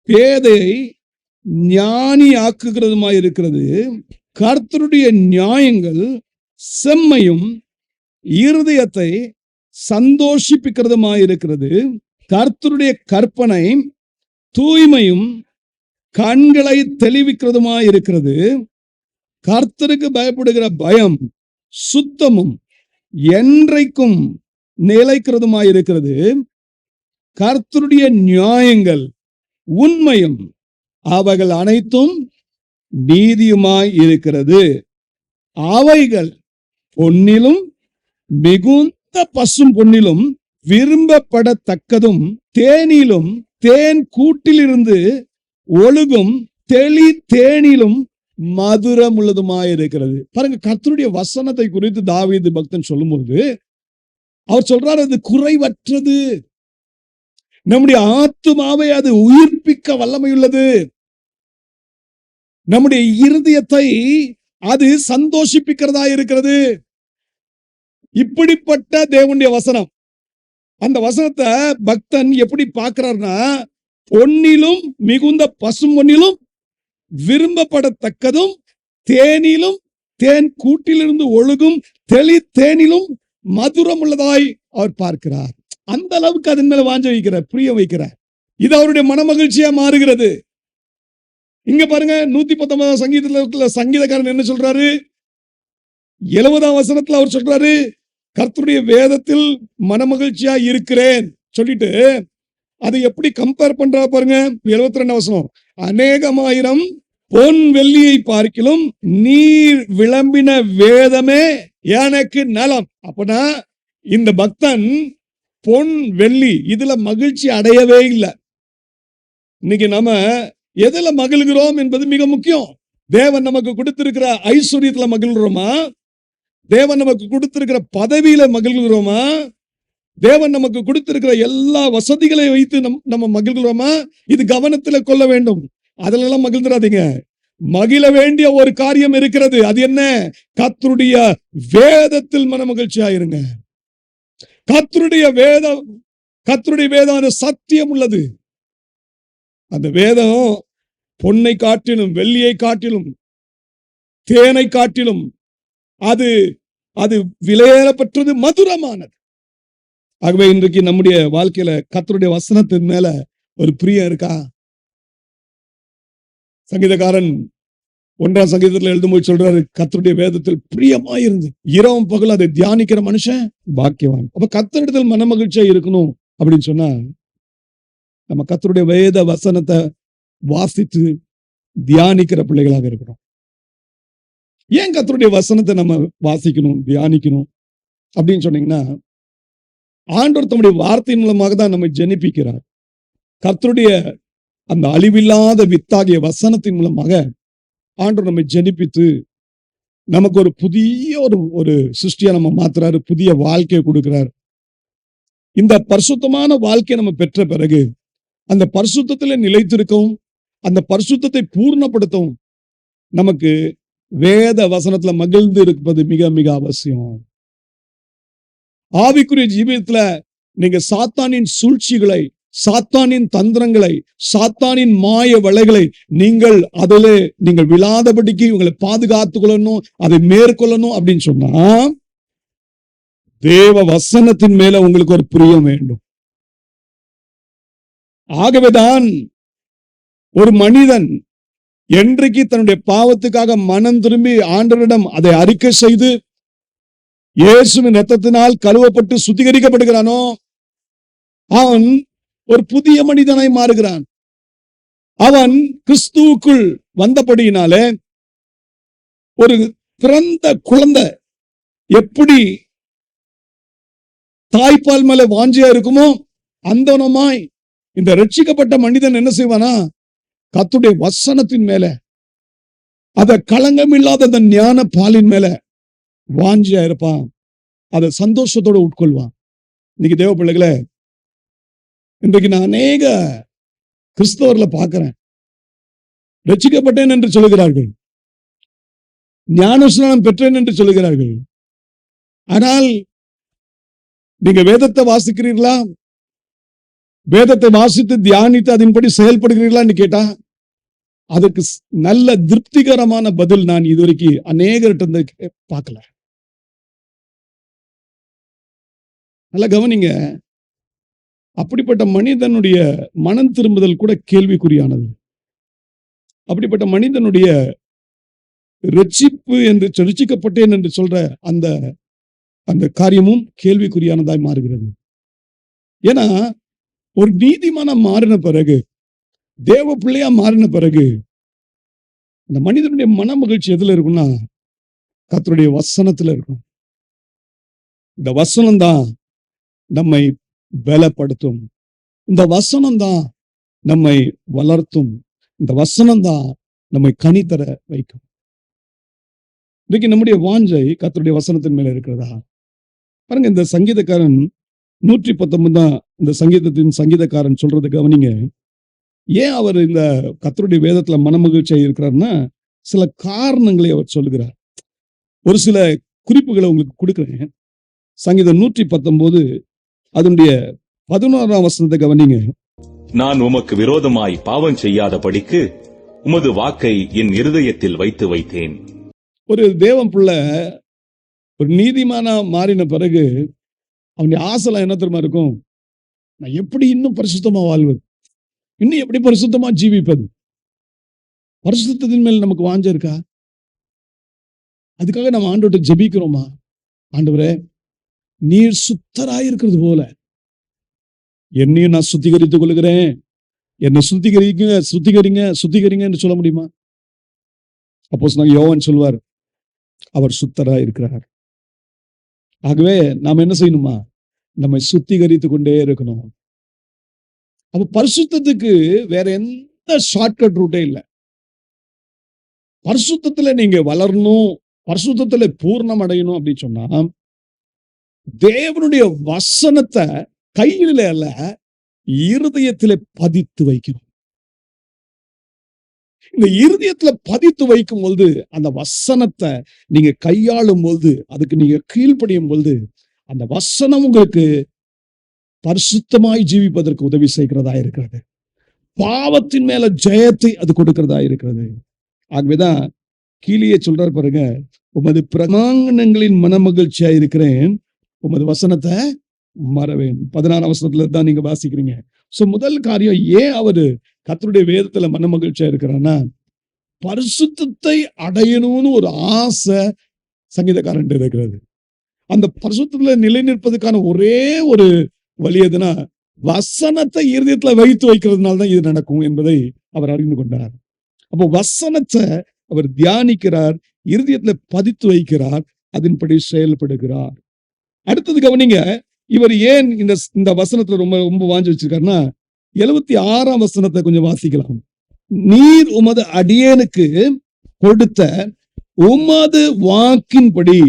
Speaker 1: பேதை ஞானி ஆக்குகிறதுமாய் இருக்கிறது. கர்த்தருடைய நியாயங்கள் செம்மையும் இருதயத்தை சந்தோஷிப்பிக்கிறதுமாய் இருக்கிறது. கர்த்தருடைய கற்பனை தூய்மையும் கண்களை தெளிவிக்கிறதுமாய் இருக்கிறது. கர்த்தருக்கு பயப்படுகிற பயம் சுத்தமும் என்றைக்கும் நிலைக்கிறதுமாய் இருக்கிறது. கர்த்தருடைய நியாயங்கள் உண்மையும் அவைகள் அனைத்தும் நீதியுமாய் இருக்கிறது. அவைகள் பொன்னிலும் மிகுந்த பசும் பொன்னிலும் விரும்பப்படத்தக்கதும் தேனிலும் தேன் கூட்டிலிருந்து ஒழுகும் தெளி தேனிலும் மதுரம் உள்ளதுமாயிருக்கிறது. பாருங்க, கர்த்தருடைய வசனத்தை குறித்து தாவீது பக்தன் சொல்லும்போது அவர் சொல்றார், அது குறைவற்றது, நம்முடைய ஆத்துமாவை அது உயிர்ப்பிக்க வல்லமையுள்ளது, நம்முடைய இருதயத்தை அது சந்தோஷிப்பிக்கிறதா இருக்கிறது. இப்படிப்பட்ட தேவனுடைய வசனம். அந்த வசனத்தை பக்தன் எப்படி பார்க்கிறார்னா, பொன்னிலும் மிகுந்த பசும் பொன்னிலும் விரும்பப்படத்தக்கதும் தேனிலும் தேன் கூட்டிலிருந்து ஒழுகும் தெளி தேனிலும் மதுரம் உள்ளதாய் அவர் பார்க்கிறார். அந்த அளவுக்கு அதன் மேல வாஞ்ச வைக்கிறார், பிரிய வைக்கிறார். இது அவருடைய மனமகிழ்ச்சியா மாறுகிறது. இங்க பாருங்க, 119ஆம் சங்கீதத்துல சங்கீதக்காரன் என்ன சொல்றாரு? 70ஆம் வசனத்துல அவர் சொல்றாரு, கர்த்தருடைய வேதத்தில் மனமகிழ்ச்சியா இருக்கிறேன் சொல்லிட்டு அதை எப்படி கம்பேர் பண்றா பாருங்க. 72ஆம் வசனம், அநேகமாயிரம் பொன் வெள்ளியை பார்க்கிலும் நீர் விளம்பின வேதமே எனக்கு நலம். அப்பனா இந்த பக்தன் பொன் வெள்ளி இதுல மகிழ்ச்சி அடையவே இல்லை. இன்னைக்கு நம்ம எதுல மகிழ்கிறோம் என்பது மிக முக்கியம். தேவன் நமக்கு கொடுத்திருக்கிற ஐஸ்வர்யத்துல மகிழ்கிறோமா? தேவன் நமக்கு கொடுத்திருக்கிற பதவியில மகிழ்கிறோமா? தேவன் நமக்கு கொடுத்திருக்கிற எல்லா வசதிகளை வைத்து நம்ம மகிழ்கிறோமா? இது கவனத்துல கொள்ள வேண்டும். அதுல எல்லாம் மகிழ்ந்துடாதீங்க. மகிழ வேண்டிய ஒரு காரியம் இருக்கிறது. அது என்ன? கர்த்தருடைய வேதத்தில் மன மகிழ்ச்சியாயிருங்க. கர்த்தருடைய வேதம் அது சத்தியம் உள்ளது. அந்த வேதம் பொன்னை காட்டிலும் வெள்ளியை காட்டிலும் தேனை காட்டிலும் அது அது விலையேறப்பட்டது, மதுரமானது. ஆகவே இன்றைக்கு நம்முடைய வாழ்க்கையில கர்த்தருடைய வசனத்தின் மேல ஒரு பிரியம் இருக்கா? சங்கீதக்காரன் 1ஆம் சங்கீதத்துல எழுதும்போது சொல்றாரு, கர்த்தருடைய வேதத்தில் பிரியமாயிருந்து இரவும் பகல் அதை தியானிக்கிற மனுஷன் பாக்கியவான். அப்ப கர்த்தரிடத்தில் மன மகிழ்ச்சியா இருக்கணும் அப்படின்னு சொன்னா நம்ம கர்த்தருடைய வேத வசனத்தை வாசித்து தியானிக்கிற பிள்ளைகளாக இருக்கிறோம். ஏன் கர்த்தருடைய வசனத்தை நம்ம வாசிக்கணும், தியானிக்கணும் அப்படின்னு சொன்னீங்கன்னா, ஆண்டவர் தம்முடைய வார்த்தையின் மூலமாக தான் நம்ம ஜெனிப்பிக்கிறார். கர்த்தருடைய அந்த அழிவில்லாத வித்தாகிய வசனத்தின் மூலமாக ஆண்டவர் நம்மை ஜெனிப்பித்து நமக்கு ஒரு புதிய ஒரு சிருஷ்டியா நம்ம மாத்துறாரு, புதிய வாழ்க்கையை கொடுக்கிறார். இந்த பரிசுத்தமான வாழ்க்கையை நம்ம பெற்ற பிறகு அந்த பரிசுத்தத்திலே நிலைத்திருக்கவும் அந்த பரிசுத்தத்தை பூர்ணப்படுத்தவும் நமக்கு வேத வசனத்துல மகிழ்ந்து இருப்பது மிக மிக அவசியம். ஆவிக்குரிய ஜீவியத்துல நீங்க சாத்தானின் சூழ்ச்சிகளை, சாத்தானின் தந்திரங்களை, சாத்தானின் மாய வலைகளை அதிலே நீங்கள் விழாதபடிக்கு உங்களை பாதுகாத்துக் கொள்ளணும், அதை மேற்கொள்ளணும் அப்படின்னு சொன்னா தேவ வசனத்தின் மேல உங்களுக்கு ஒரு பிரியம் வேண்டும். ஆகவேதான் ஒரு மனிதன் என்றைக்கு தன்னுடைய பாவத்துக்காக மனம் திரும்பி ஆண்டவரிடம் அதை அறிக்கை செய்து இயேசுவின் இரத்தத்தினால் கழுவப்பட்டு சுத்திகரிக்கப்படுகிறானோ அவன் ஒரு புதிய மனிதனாய் மாறுகிறான். அவன் கிறிஸ்துவுக்குள் வந்தபடியினாலே ஒரு பிறந்த குழந்தை எப்படி தாய்ப்பால் மேல வாஞ்சியா இருக்குமோ அந்தனமாய் இந்த ரட்சிக்கப்பட்ட மனிதன் என்ன செய்வானா, கர்த்தருடைய வசனத்தின் மேல, அத களங்கம் இல்லாத அந்த ஞான பாலின் மேல வாஞ்சியா இருப்பான். அதை சந்தோஷத்தோட உட்கொள்வான். இன்னைக்கு தேவ பிள்ளைகளே, இன்றைக்கு நான் அநேக கிறிஸ்தவர்களை பார்க்கிறேன். ரட்சிக்கப்பட்டேன் என்று சொல்லுகிறார்கள், ஞானஸ்நானம் பெற்றேன் என்று சொல்லுகிறார்கள். ஆனால் நீங்க வேதத்தை வாசிக்கிறீர்களா? வேதத்தை வாசித்து தியானித்து அதன்படி செயல்படுகிறீர்களான்னு கேட்டா அதுக்கு நல்ல திருப்திகரமான பதில் நான் இதுவரைக்கும் அநேகர்கிட்ட பார்க்கல. நல்ல கவனிங்க, அப்படிப்பட்ட மனிதனுடைய மனம் திரும்புதல் கூட கேள்விக்குறியானது. அப்படிப்பட்ட மனிதனுடைய ரட்சிப்பு என்று ரட்சிக்கப்பட்டேன் என்று சொல்ற அந்த அந்த காரியமும் கேள்விக்குறியானதாய் மாறுகிறது. ஏன்னா ஒரு நீதிமானா மாறின பிறகு, தேவ பிள்ளையா மாறின பிறகு, அந்த மனிதனுடைய மன மகிழ்ச்சி எதுல இருக்கும்னா கர்த்தருடைய வசனத்துல இருக்கும். இந்த வசனம் தான் நம்மை பலப்படுத்தும். இந்த வசனம் தான் நம்மை வளர்த்தும். இந்த வசனம் தான் நம்மை கனி தர வைக்கும். இன்னைக்கு நம்முடைய வாஞ்சை கர்த்தருடைய வசனத்தின் மேல இருக்கிறதா? பாருங்க, இந்த சங்கீதக்காரன் 119 தான் இந்த சங்கீதத்தின் சங்கீதக்காரன் சொல்றது கவனிங்க. ஏன் அவர் இந்த கர்த்தருடைய வேதத்துல மனமகிழ்ச்சியா இருக்கிறார்னா சில காரணங்களை அவர் சொல்லுகிறார். ஒரு சில குறிப்புகளை உங்களுக்கு கொடுக்கிறேன். சங்கீதம் 119 அதனுடைய 11ஆம் வசனத்தை கவனிங்க.
Speaker 2: நான் உமக்கு விரோதமாய் பாவம் செய்யாதபடிக்கு உமது வாக்கை என் இருதயத்தில் வைத்து வைத்தேன்.
Speaker 1: ஒரு தேவன் பிள்ளை ஒரு நீதிமானா மாறின பிறகு அவனுடைய ஆசைலாம் என்ன தெரியுமா இருக்கும்? நான் எப்படி இன்னும் பரிசுத்தமா வாழ்வது, இன்னும் எப்படி பரிசுத்தமா ஜீவிப்பது. பரிசுத்தத்தின் மேல் நமக்கு வாஞ்ச இருக்கா? அதுக்காக நம்ம ஆண்டவர்கிட்ட ஜெபிக்கிறோமா? ஆண்டவரே, நீர் சுத்தராயிருக்கிறது போல என்னையும் நான் சுத்திகரித்துக் கொள்கிறேன், என்னை சுத்திகரிங்க என்று சொல்ல முடியுமா? அப்போஸ்தலன் யோவான் சொல்வார், அவர் சுத்தரா இருக்கிறார். ஆகவே நாம் என்ன செய்யணுமா? நம்மை சுத்திகரித்துக் கொண்டே இருக்கணும். அப்ப பரிசுத்தத்துக்கு வேற எந்த ஷார்ட்கட் ரூட்டே இல்லை. பரிசுத்தத்துல நீங்க வளரணும், பரிசுத்தத்துல பூர்ணம் அடையணும் அப்படின்னு சொன்னா தேவனுடைய வசனத்தை கையில அல்ல, இருதயத்திலே பதித்து வைக்கணும். இந்த இருதயத்துல பதித்து வைக்கும் பொழுது, அந்த வசனத்தை நீங்க கையாளும் பொழுது, அதுக்கு நீங்க கீழ்ப்படியும் பொழுது, அந்த வசனம் உங்களுக்கு பரிசுத்தமாய் ஜீவிப்பதற்கு உதவி செய்கிறதா இருக்கிறது. பாவத்தின் மேல ஜெயத்தை அது கொடுக்கிறதா இருக்கிறது. ஆகவேதான் கீழே சொல்றாரு பாருங்க, உமது பிரமாணங்களின் மனமகிழ்ச்சியா இருக்கிறேன், உமது வசனத்தை மறவேன். 16ஆம் வசனத்துல தான் நீங்க வாசிக்கிறீங்க. சோ முதல் காரியம், ஏன் அவரு கர்த்தருடைய வேதத்துல மனமகிழ்ச்சியா இருக்கிறான்னா, பரிசுத்தத்தை அடையணும்னு ஒரு ஆசை சங்கீதக்காரன் இருக்கிறது. அந்த பரிசுத்தத்துல நிலை நிற்பதுக்கான ஒரே ஒரு வழி எதுனா, வசனத்தை இருதயத்துல வைத்து வைக்கிறதுனால தான் இது நடக்கும் என்பதை அவர் அறிந்து கொண்டார். அப்போ வசனத்தை அவர் தியானிக்கிறார், இருதயத்துல பதித்து வைக்கிறார், அதன்படி செயல்படுகிறார். அடுத்தது கவனிங்க, இவர் ஏன் இந்த வசனத்துல ரொம்ப ரொம்ப வாஞ்சி வச்சிருக்காருன்னா, 76ஆம் வசனத்தை கொஞ்சம் வாசிக்கலாம். நீர் உமது அடியேனுக்கு கொடுத்த உமது வாக்கின்படி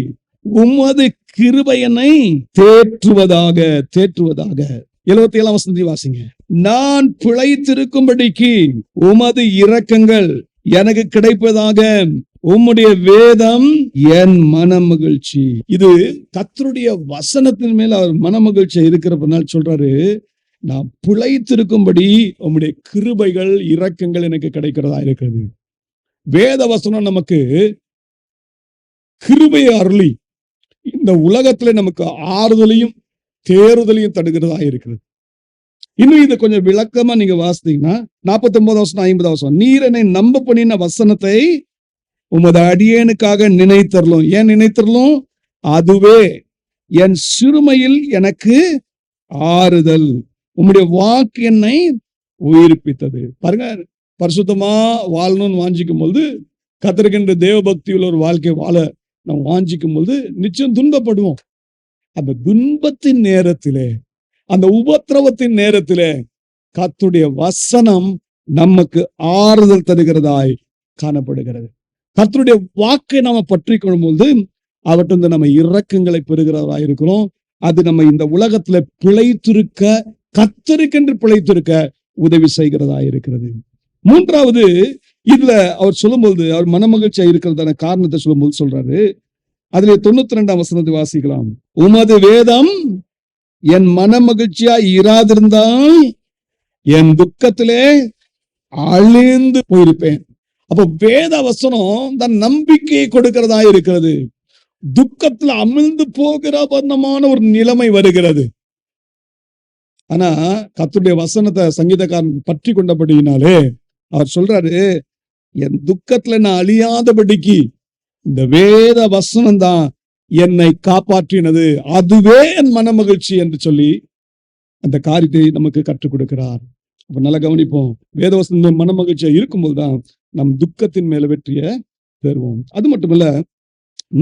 Speaker 1: உமது கிருபையனை தேற்றுவதாக. 77ஆம் வசனத்தை வாசிங்க. நான் பிழைத்திருக்கும்படிக்கு உமது இரக்கங்கள் எனக்கு கிடைப்பதாக, உம்முடைய வேதம் என் மனமகிழ்ச்சி. இது கர்த்தருடைய வசனத்தின் மேல அவர் மனமகிழ்ச்சி இருக்கிறப்பனால சொல்றாரு, நான் பிழைத்திருக்கும்படி உம்முடைய கிருபைகள் இரக்கங்கள் எனக்கு கிடைக்கிறதா இருக்கிறது. வேத வசனம் நமக்கு கிருபையை அருளி இந்த உலகத்துல நமக்கு ஆறுதலையும் தேறுதலையும் தடுக்கிறதா இருக்கிறது. இன்னும் இதை கொஞ்சம் விளக்கமா நீங்க வாசித்தீங்கன்னா 49 வசனம் 50 வசனம், நீர் என்னை நம்ப பண்ணின வசனத்தை உமது அடியேனுக்காக நினைத்தரலும். ஏன் நினைத்தரலும்? அதுவே என் சிறுமையில் எனக்கு ஆறுதல். உம்முடைய வாக்கு என்னை உயிர்ப்பித்தது. பாருங்க, பரிசுத்தமா வாழணும்னு வாஞ்சிக்கும் போது, கர்த்தருக்கென்று தேவ பக்தியுள்ள ஒரு வாழ்க்கை வாழ நம்ம வாஞ்சிக்கும் போது நிச்சயம் துன்பப்படுவோம். அந்த துன்பத்தின் நேரத்திலே, அந்த உபத்திரவத்தின் நேரத்திலே கர்த்தருடைய வசனம் நமக்கு ஆறுதல் தருகிறதாய் காணப்படுகிறது. கர்த்தருடைய வாக்கை நாம பற்றி கொள்ளும்போது அவற்றிலிருந்து நம்ம இரக்கங்களை பெறுகிறதா இருக்கிறோம். அது நம்ம இந்த உலகத்துல பிழைத்திருக்க, கர்த்தருக்கென்று பிழைத்திருக்க உதவி செய்கிறதா இருக்கிறது. மூன்றாவது, இதுல அவர் சொல்லும்போது, அவர் மனமகிழ்ச்சியா இருக்கிறதான காரணத்தை சொல்லும்போது சொல்றாரு, அதுல 92ஆம் வசனத்தை வாசிக்கலாம். உமது வேதம் என் மனமகிழ்ச்சியா இராதிருந்தால் என் துக்கத்திலே அழிந்து போயிருப்பேன். அப்போ வேத வசனம் தன் நம்பிக்கையை கொடுக்கிறதா இருக்கிறது. துக்கத்துல அமிழ்ந்து போகிற வண்ணமான ஒரு நிலைமை வருகிறது. ஆனா கர்த்தருடைய வசனத்தை சங்கீதக்காரன் பற்றி கொண்டபடியினாலே அவர் சொல்றாரு, என் துக்கத்துல நான் அழியாதபடிக்கு இந்த வேத வசனம் தான் என்னை காப்பாற்றினது, அதுவே என் மனமகிழ்ச்சி என்று சொல்லி அந்த காரியத்தை நமக்கு கற்றுக் கொடுக்கிறார். அப்ப நல்லா கவனிப்போம். வேத வசனம் மனமகிழ்ச்சியா இருக்கும்போது தான் நம் துக்கத்தின் மேல வெற்றியை பெறுவோம். அது மட்டுமல்ல,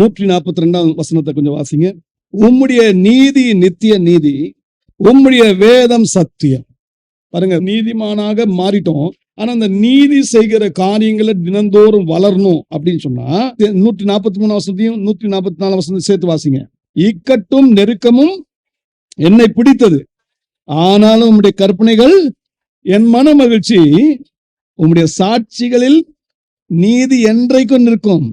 Speaker 1: 142ஆம் வசனத்தை கொஞ்சம் வாசிங்க. உம்முடைய நீதி நித்திய நீதி, உம்முடைய வேதம் சத்தியம். பாருங்க, நீதிமானாக மாறிட்டோம். ஆனா அந்த நீதி செய்கிற காரியங்களை தினந்தோறும் வளரணும் அப்படின்னு சொன்னா 143 வசனத்தையும் 144 வசனத்தையும் சேர்த்து வாசிங்க. இக்கட்டும் நெருக்கமும் என்னை பிடித்தது, ஆனாலும் உம்முடைய கற்பனைகள் என் மன மகிழ்ச்சி. உம்முடைய சாட்சிகளில் நீதி என்றைக்கும் நிற்கும்,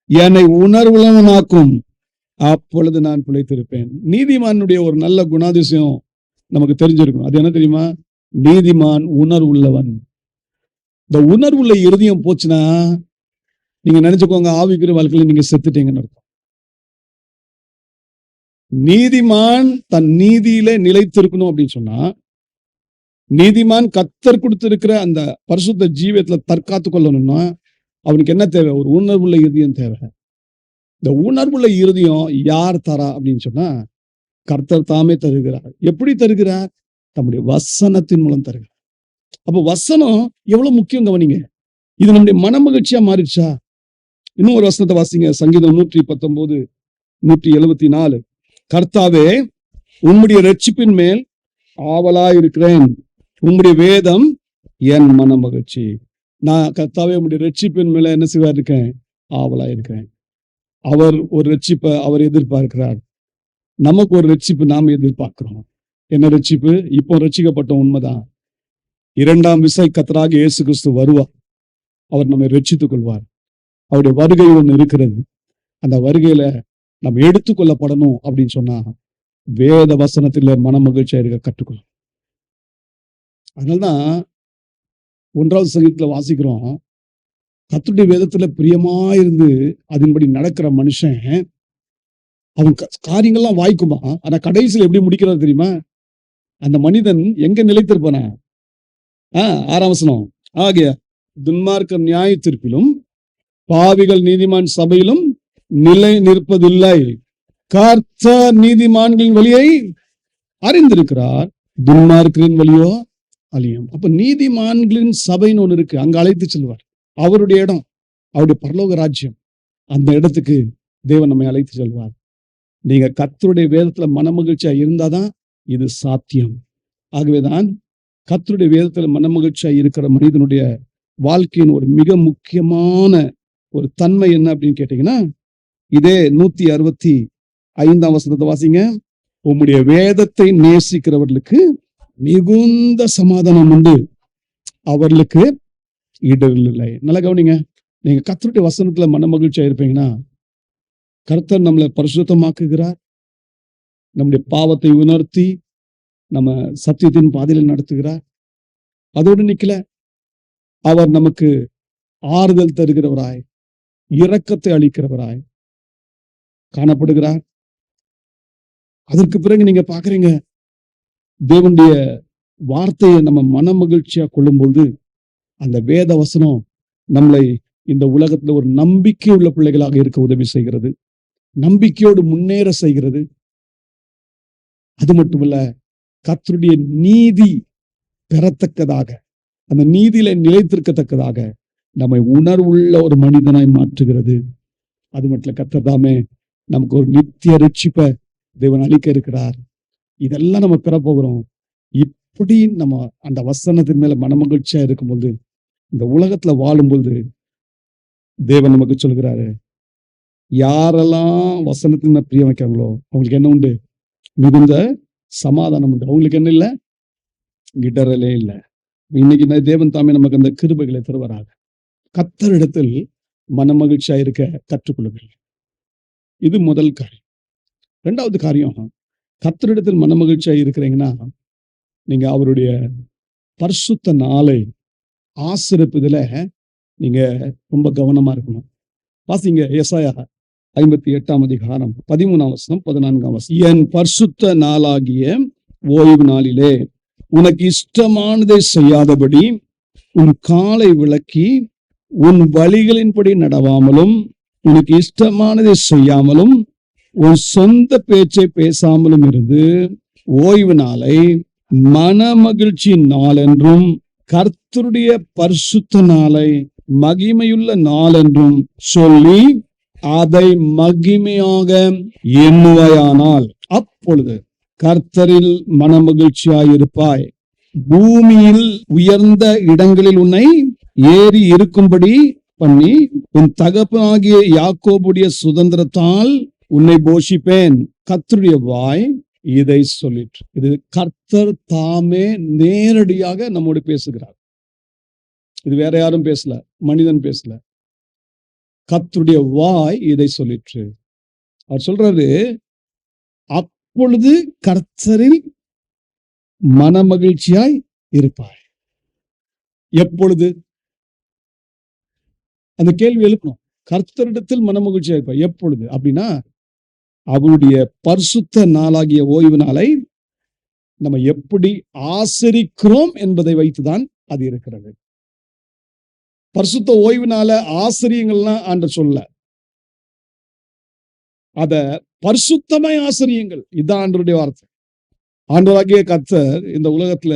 Speaker 1: என்னை உணர்வுள்ளவனாக்கும், அப்பொழுது நான் பிழைத்திருப்பேன். நீதிமானுடைய ஒரு நல்ல குணாதிசயம் நமக்கு தெரிஞ்சிருக்கும். அது என்ன தெரியுமா? நீதிமான் உணர்வுள்ளவன். இந்த உணர்வுள்ள இருதயம் போச்சுன்னா நீங்க நினைச்சுக்கோங்க, ஆவிக்குரிய வாழ்க்கையில நீங்க செத்துட்டீங்கன்னு அர்த்தம். நீதிமான் தன் நீதியில நிலைத்திருக்கணும் அப்படின்னு சொன்னா, நீதிமான் கர்த்தர் கொடுத்திருக்கிற அந்த பரிசுத்த ஜீவியத்துல தற்காத்து கொள்ளணும்னா அவனுக்கு என்ன தேவை? ஒரு உணர்வுள்ள இருதயம் தேவை. இந்த உணர்வுள்ள இருதயம் யார் தரா அப்படின்னு சொன்னா, கர்த்தர் தாமே தருகிறார். எப்படி தருகிறார்? தம்முடைய வசனத்தின் மூலம் தருகிறார். அப்ப வசனம் எவ்வளவு முக்கியம் கவனிங்க. இது நம்முடைய மனமகிழ்ச்சியா மாறிடுச்சா? இன்னும் ஒரு வசனத்தை வாசிங்க. சங்கீதம் 119 174. கர்த்தாவே, உம்முடைய இரட்சிப்பின் மேல் ஆவலா இருக்கிறேன், உம்முடைய வேதம் என் மனமகிழ்ச்சி. நான் கர்த்தாவே உம்முடைய இரட்சிப்பின் மேல என்ன செய்வா இருக்கேன்? ஆவலா இருக்கிறேன். அவர் ஒரு இரட்சிப்பை அவர் எதிர்பார்க்கிறார். நமக்கு ஒரு இரட்சிப்பு நாம் எதிர்பார்க்கிறோம். என்ன இரட்சிப்பு? இப்போ ரட்சிக்கப்பட்ட உண்மைதான். இரண்டாம் விசை கர்த்தராகிய இயேசு கிறிஸ்து வருவார். அவர் நம்மை ரட்சித்துக் கொள்வார். அவருடைய வருகை ஒன்று இருக்கிறது. அந்த வருகையில நம்ம எடுத்துக்கொள்ளப்படணும் அப்படின்னு சொன்னா வேத வசனத்தில மனமகிழ்ச்சியா இருக்க கற்றுக்கொள்ளும். அதனால்தான் 1வது சங்கீதத்துல வாசிக்கிறோம், கர்த்தருடைய வேதத்துல பிரியமா இருந்து அதன்படி நடக்கிற மனுஷன் அவன் காரியங்கள்லாம் வாய்க்குமா, ஆனா கடைசியில் எப்படி முடிக்கிறது தெரியுமா? அந்த மனிதன் எங்க நிலைத்திருப்பான? 6ஆம் வசனம், ஆகிய துன்மார்க்கர் நியாய தீர்ப்பிலும் பாவிகள் நீதிமான் சபையிலும் நிலை நிற்பதில்லை. கர்த்தர் நீதிமான்களின் வழியை அறிந்திருக்கிறார், துன்மார்க்கரின் வழியோ அழியும். அப்ப நீதிமான்களின் சபைன்னு ஒண்ணு இருக்கு, அங்க அழைத்து செல்வார். அவருடைய இடம், அவருடைய பரலோக ராஜ்யம். அந்த இடத்துக்கு தேவன் நம்மை அழைத்து செல்வார். நீங்க கர்த்தருடைய வேதத்துல மனமகிழ்ச்சியா இருந்தாதான் இது சாத்தியம். ஆகவேதான் கர்த்தருடைய வேதத்துல மனமகிழ்ச்சியா இருக்கிற மனிதனுடைய வாழ்க்கையின் ஒரு மிக முக்கியமான ஒரு தன்மை என்ன அப்படின்னு கேட்டீங்கன்னா, இதே 165ஆம் வசனத்தை வாசிங்க. உம்முடைய வேதத்தை நேசிக்கிறவர்களுக்கு மிகுந்த சமாதானம் உண்டு, அவர்களுக்கு இடர்கள் இல்லை. நல்லா கவனிங்க. நீங்க கர்த்தருடைய வசனத்துல மனமகிழ்ச்சியா இருப்பீங்கன்னா, கர்த்தர் நம்மளை பரிசுத்தமாக்குகிறார், நம்முடைய பாவத்தை உணர்த்தி நம்ம சத்தியத்தின் பாதையில் நடத்துகிறார். அதோடு நிக்கல, அவர் நமக்கு ஆறுதல் தருகிறவராய், இரக்கத்தை அளிக்கிறவராய் காணப்படுகிறார். அதற்கு பிறகு நீங்க பாக்குறீங்க, தேவனுடைய வார்த்தையை நம்ம மன மகிழ்ச்சியா கொள்ளும்போது அந்த வேத வசனம் நம்மளை இந்த உலகத்துல ஒரு நம்பிக்கை உள்ள பிள்ளைகளாக இருக்க உதவி செய்கிறது, நம்பிக்கையோடு முன்னேற செய்கிறது. அது மட்டுமல்ல, கர்த்தருடைய நீதி பெறத்தக்கதாக, அந்த நீதியில நிலைத்திருக்கத்தக்கதாக நம்மை உணர்வுள்ள ஒரு மனிதனாய் மாற்றுகிறது. அது மட்டும் இல்ல, கர்த்தர் தாமே நமக்கு ஒரு நித்திய ரட்சிப்பை தேவன் அளிக்க இருக்கிறார். இதெல்லாம் நம்ம பெற போகிறோம். இப்படி நம்ம அந்த வசனத்தின் மேல மனமகிழ்ச்சியா இருக்கும்போது, இந்த உலகத்துல வாழும்போது தேவன் நமக்கு சொல்கிறாரு, யாரெல்லாம் வசனத்தின் மேல் பிரியம் வைக்கிறாங்களோ அவங்களுக்கு என்ன உண்டு? மிகுந்த சமாதானம் உண்டு. அவங்களுக்கு என்ன இல்லை? இடரலே இல்லை. இன்னைக்கு தேவன் தாமே நமக்கு அந்த கிருபைகளை தருவாராக. கர்த்தரிடத்தில் மனமகிழ்ச்சியா இருக்க கற்றுக்கொள்ளுங்கள். இது முதல் காரியம். இரண்டாவது காரியம், கர்த்தரிடத்தில் மனமகிழ்ச்சியா இருக்கிறீங்கன்னா நீங்க அவருடைய பரிசுத்த நாளை ஆசரிப்பதுல நீங்க ரொம்ப கவனமா இருக்கணும். வாசிங்க ஏசாயா 58 அதிகாரம் 13 வசனம் 14 வசனம். என் பரிசுத்த நாளாகிய ஓய்வு நாளிலே உனக்கு இஷ்டமானதை செய்யாதபடி உன் காலை விலக்கி உன் வழிகளின்படி நடவாமலும் உனக்கு இஷ்டமானதை செய்யாமலும் உன் சொந்த பேச்சை பேசாமலும் இருந்து ஓய்வு நாளை மன மகிழ்ச்சியின் நாள் என்றும் கர்த்தருடைய பரிசுத்த நாளை மகிமையுள்ள நாள் என்றும் சொல்லி அதை மகிமையாக எண்ணுவாயானால் அப்பொழுது கர்த்தரில் மனமகிழ்ச்சியாயிருப்பாய். பூமியில் உயர்ந்த இடங்களில் உன்னை ஏறி இருக்கும்படி பண்ணி உன் தகப்பனாகிய யாக்கோபுடைய சுதந்திரத்தால் உன்னை போஷிப்பேன். கர்த்தருடைய வாய் இதை சொல்லிற்று. இது கர்த்தர் தாமே நேரடியாக நம்மோடு பேசுகிறார். இது வேற யாரும் பேசல, மனிதன் பேசல. கர்த்தருடைய வாய் இதை சொல்லிற்று. அவர் சொல்றாரு, அப்பொழுது கர்த்தரில் மனமகிழ்ச்சியாய் இருப்பாய். எப்பொழுது? அந்த கேள்வி எழுப்பணும். கர்த்தரிடத்தில் மனமகிழ்ச்சியா இருப்பாய் எப்பொழுது அப்படின்னா, அவருடைய பரிசுத்த நாளாகிய ஓய்வு நாளை நம்ம எப்படி ஆசரிக்கிறோம் என்பதை வைத்துதான் அது இருக்கிறது. பரிசுத்த ஓய்வு நாள ஆசரியுங்கள்லாம் ஆண்டவர் சொல்ல, அத பரிசுத்தமாய் ஆசரியுங்கள். இதுதான் ஆண்டவருடைய வார்த்தை. ஆண்டவராகிய கர்த்தர் இந்த உலகத்துல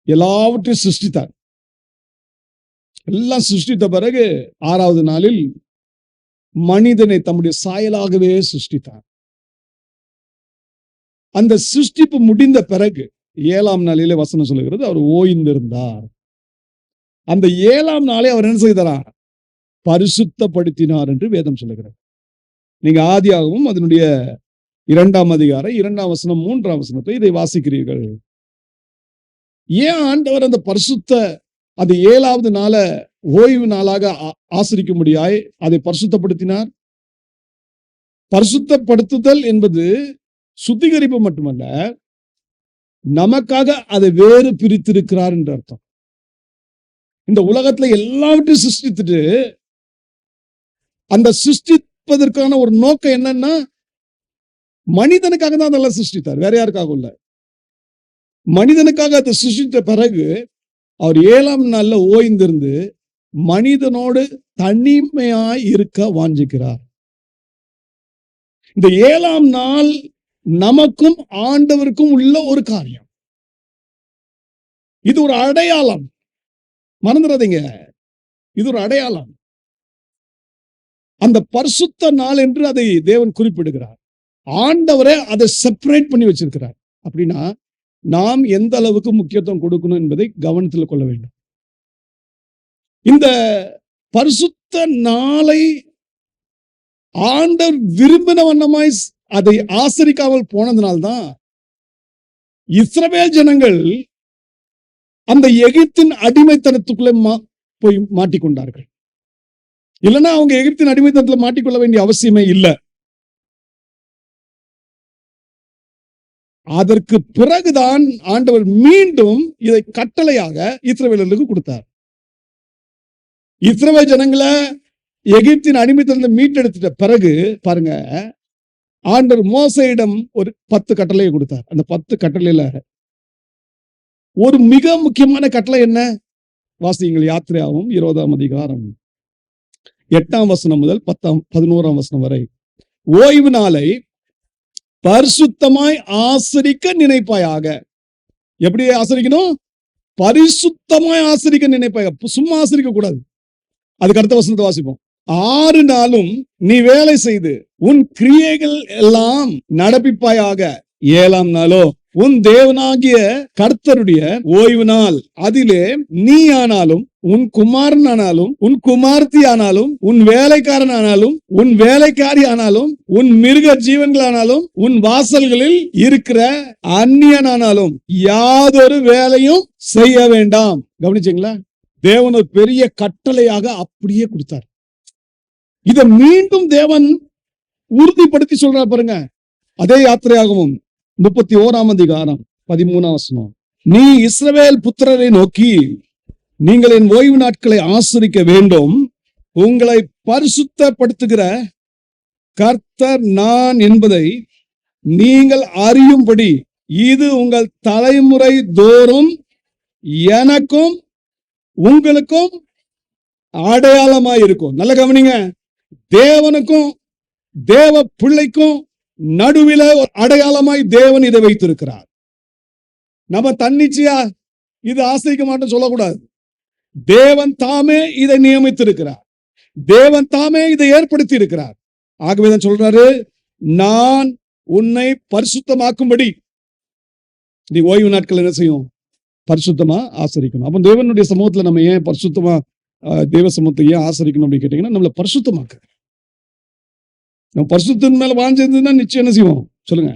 Speaker 1: எல்லாவற்றையும் சிருஷ்டித்தார். எல்லாம் சிருஷ்டித்த பிறகு 6வது நாளில் மனிதனை தம்முடைய சாயலாகவே சிருஷ்டித்தார். அந்த சிருஷ்டிப்பு முடிந்த பிறகு 7ஆம் நாளிலே வசனம் சொல்லுகிறது, அவர் ஓய்ந்திருந்தார். அந்த 7ஆம் நாளை அவர் என்ன செய்தார்? பரிசுத்தப்படுத்தினார் என்று வேதம் சொல்லுகிறது. நீங்க ஆதியாகமம் அதனுடைய 2ஆம் அதிகாரம் 2ஆம் வசனம் 3ஆம் வசனத்தை இதை வாசிக்கிறீர்கள். ஏன் ஆண்டவர் அந்த பரிசுத்த அது 7வது நாள ஓய்வு நாளாக ஆசரிக்க முடியாய் அதை பரிசுத்தப்படுத்தினார்? பரிசுத்தப்படுத்துதல் என்பது சுத்திகரிப்பு மட்டுமல்ல, நமக்காக அதை வேறு பிரித்திருக்கிறார் என்று அர்த்தம். இந்த உலகத்துல எல்லாவற்றையும் சிருஷ்டித்துட்டு அந்த சிருஷ்டிப்பதற்கான ஒரு நோக்கம் என்னன்னா, மனிதனுக்காக தான் அதெல்லாம் சிருஷ்டித்தார், வேற யாருக்காக இல்ல. மனிதனுக்காக அதை சிருஷ்டித்த பிறகு அவர் 7ஆம் நாள்ல ஓய்ந்திருந்து மனிதனோடு தனிமையாய் இருக்க வாஞ்சிக்கிறார். இந்த 7ஆம் நாள் நமக்கும் ஆண்டவருக்கும் உள்ள ஒரு காரியம். இது ஒரு அடையாளம், மறந்துடாதீங்க. இது ஒரு அடையாளம். அந்த பரிசுத்த நாள் என்று அதை தேவன் குறிப்பிடுகிறார். ஆண்டவரே அதை செப்பரேட் பண்ணி வச்சிருக்கிறார். அப்படின்னா நாம் எந்த அளவுக்கு முக்கியத்துவம் கொடுக்கணும் என்பதை கவனத்தில் கொள்ள வேண்டும். இந்த பரிசுத்த நாளை ஆண்டவர் விரும்பின வண்ணமாய் அதை ஆசரிக்காமல் போனதுனால்தான் இஸ்ரவேல் ஜனங்கள் அந்த எகிப்தின் அடிமைத்தனத்துக்குள்ளே போய் மாட்டிக்கொண்டார்கள். இல்லைன்னா அவங்க எகிப்தின் அடிமைத்தனத்தில் மாட்டிக்கொள்ள வேண்டிய அவசியமே இல்லை. அதற்கு பிறகுதான் ஆண்டவர் மீண்டும் இதை கட்டளையாக இஸ்ரவேலர்களுக்கு கொடுத்தார். இஸ்ரவேல் ஜனங்களை எகிப்தின் அடிமைத்தனத்தை மீட்டெடுத்துட்ட பிறகு பாருங்க, ஆண்டவர் மோசேயிடம் ஒரு 10 கட்டளையை கொடுத்தார். அந்த 10 கட்டளையில ஒரு மிக முக்கியமான கட்டளை என்ன? வாசியுங்கள். யாத்திரையாகவும் 20ஆம் அதிகாரம் 8ஆம் வசனம் முதல் 11ஆம் வசனம் வரை. ஓய்வு நாளை பரிசுத்தமாய் ஆசரிக்க நினைப்பாயாக. எப்படி ஆசரிக்கணும்? பரிசுத்தமாய் ஆசரிக்க நினைப்பாயாக. சும்மா ஆசரிக்க கூடாது. அதுக்கு அடுத்த வசனத்தை வாசிப்போம். 6 நாளும் நீ வேலை செய்து உன் கிரியைகள் எல்லாம் நடப்பிப்பாயாக. 7ஆம் நாளோ உன் தேவனாகிய கர்த்தருடைய ஓய்வு நாள். அதிலே நீ ஆனாலும் உன் குமாரன் ஆனாலும் உன் குமார்த்தி ஆனாலும் உன் வேலைக்காரன் ஆனாலும் உன் வேலைக்காரி ஆனாலும் உன் மிருக ஜீவன்களானாலும் உன் வாசல்களில் இருக்கிற அந்நியனானாலும் யாதொரு வேலையும் செய்ய வேண்டாம். கவனிச்சீங்களா? தேவன் ஒரு பெரிய கட்டளையாக அப்படியே கொடுத்தார். இதை மீண்டும் தேவன் உறுதிப்படுத்தி சொல்றார் பாருங்க. அதே யாத்திரையாகவும் 31ஆம் அதிகாரம் 13ஆம் வசனம். நீ இஸ்ரவேல் புத்திரரை நோக்கி, நீங்கள் என் ஓய்வு நாட்களை ஆசரிக்க வேண்டும், உங்களை பரிசுத்தப்படுத்துகிற கர்த்தர் நான் என்பதை நீங்கள் அறியும்படி இது உங்கள் தலைமுறை தோறும் எனக்கும் உங்களுக்கும் அடையாளமாயிருக்கும். நல்ல கவனிங்க. தேவனுக்கும் தேவ பிள்ளைக்கும் நடுவில ஒரு அடையாளமாய் தேவன் இதை வைத்திருக்கிறார். நம்ம தன்னிச்சையா இது ஆசைக்க மாட்டோம் சொல்லக்கூடாது. தேவன் தாமே இதை நியமித்திருக்கிறார். தேவன் தாமே இதை ஏற்படுத்தி இருக்கிறார். ஆகவேதான் சொல்றாரு, நான் உன்னை பரிசுத்தமாக்கும்படி நீ ஓய்வு நாட்கள் என்ன செய்யும்? பரிசுத்தமா ஆசரிக்கணும். அப்ப தேவனுடைய சமூகத்துல நம்ம ஏன் பரிசுத்தமா தேவ சமூகத்தை ஏன் ஆசரிக்கணும் அப்படின்னு கேட்டீங்கன்னா, நம்மளை பரிசுத்தமாக்க. நம்ம பரிசுத்தின் மேல வாழ்ந்திருந்தா நிச்சயம் என்ன செய்வோம் சொல்லுங்க?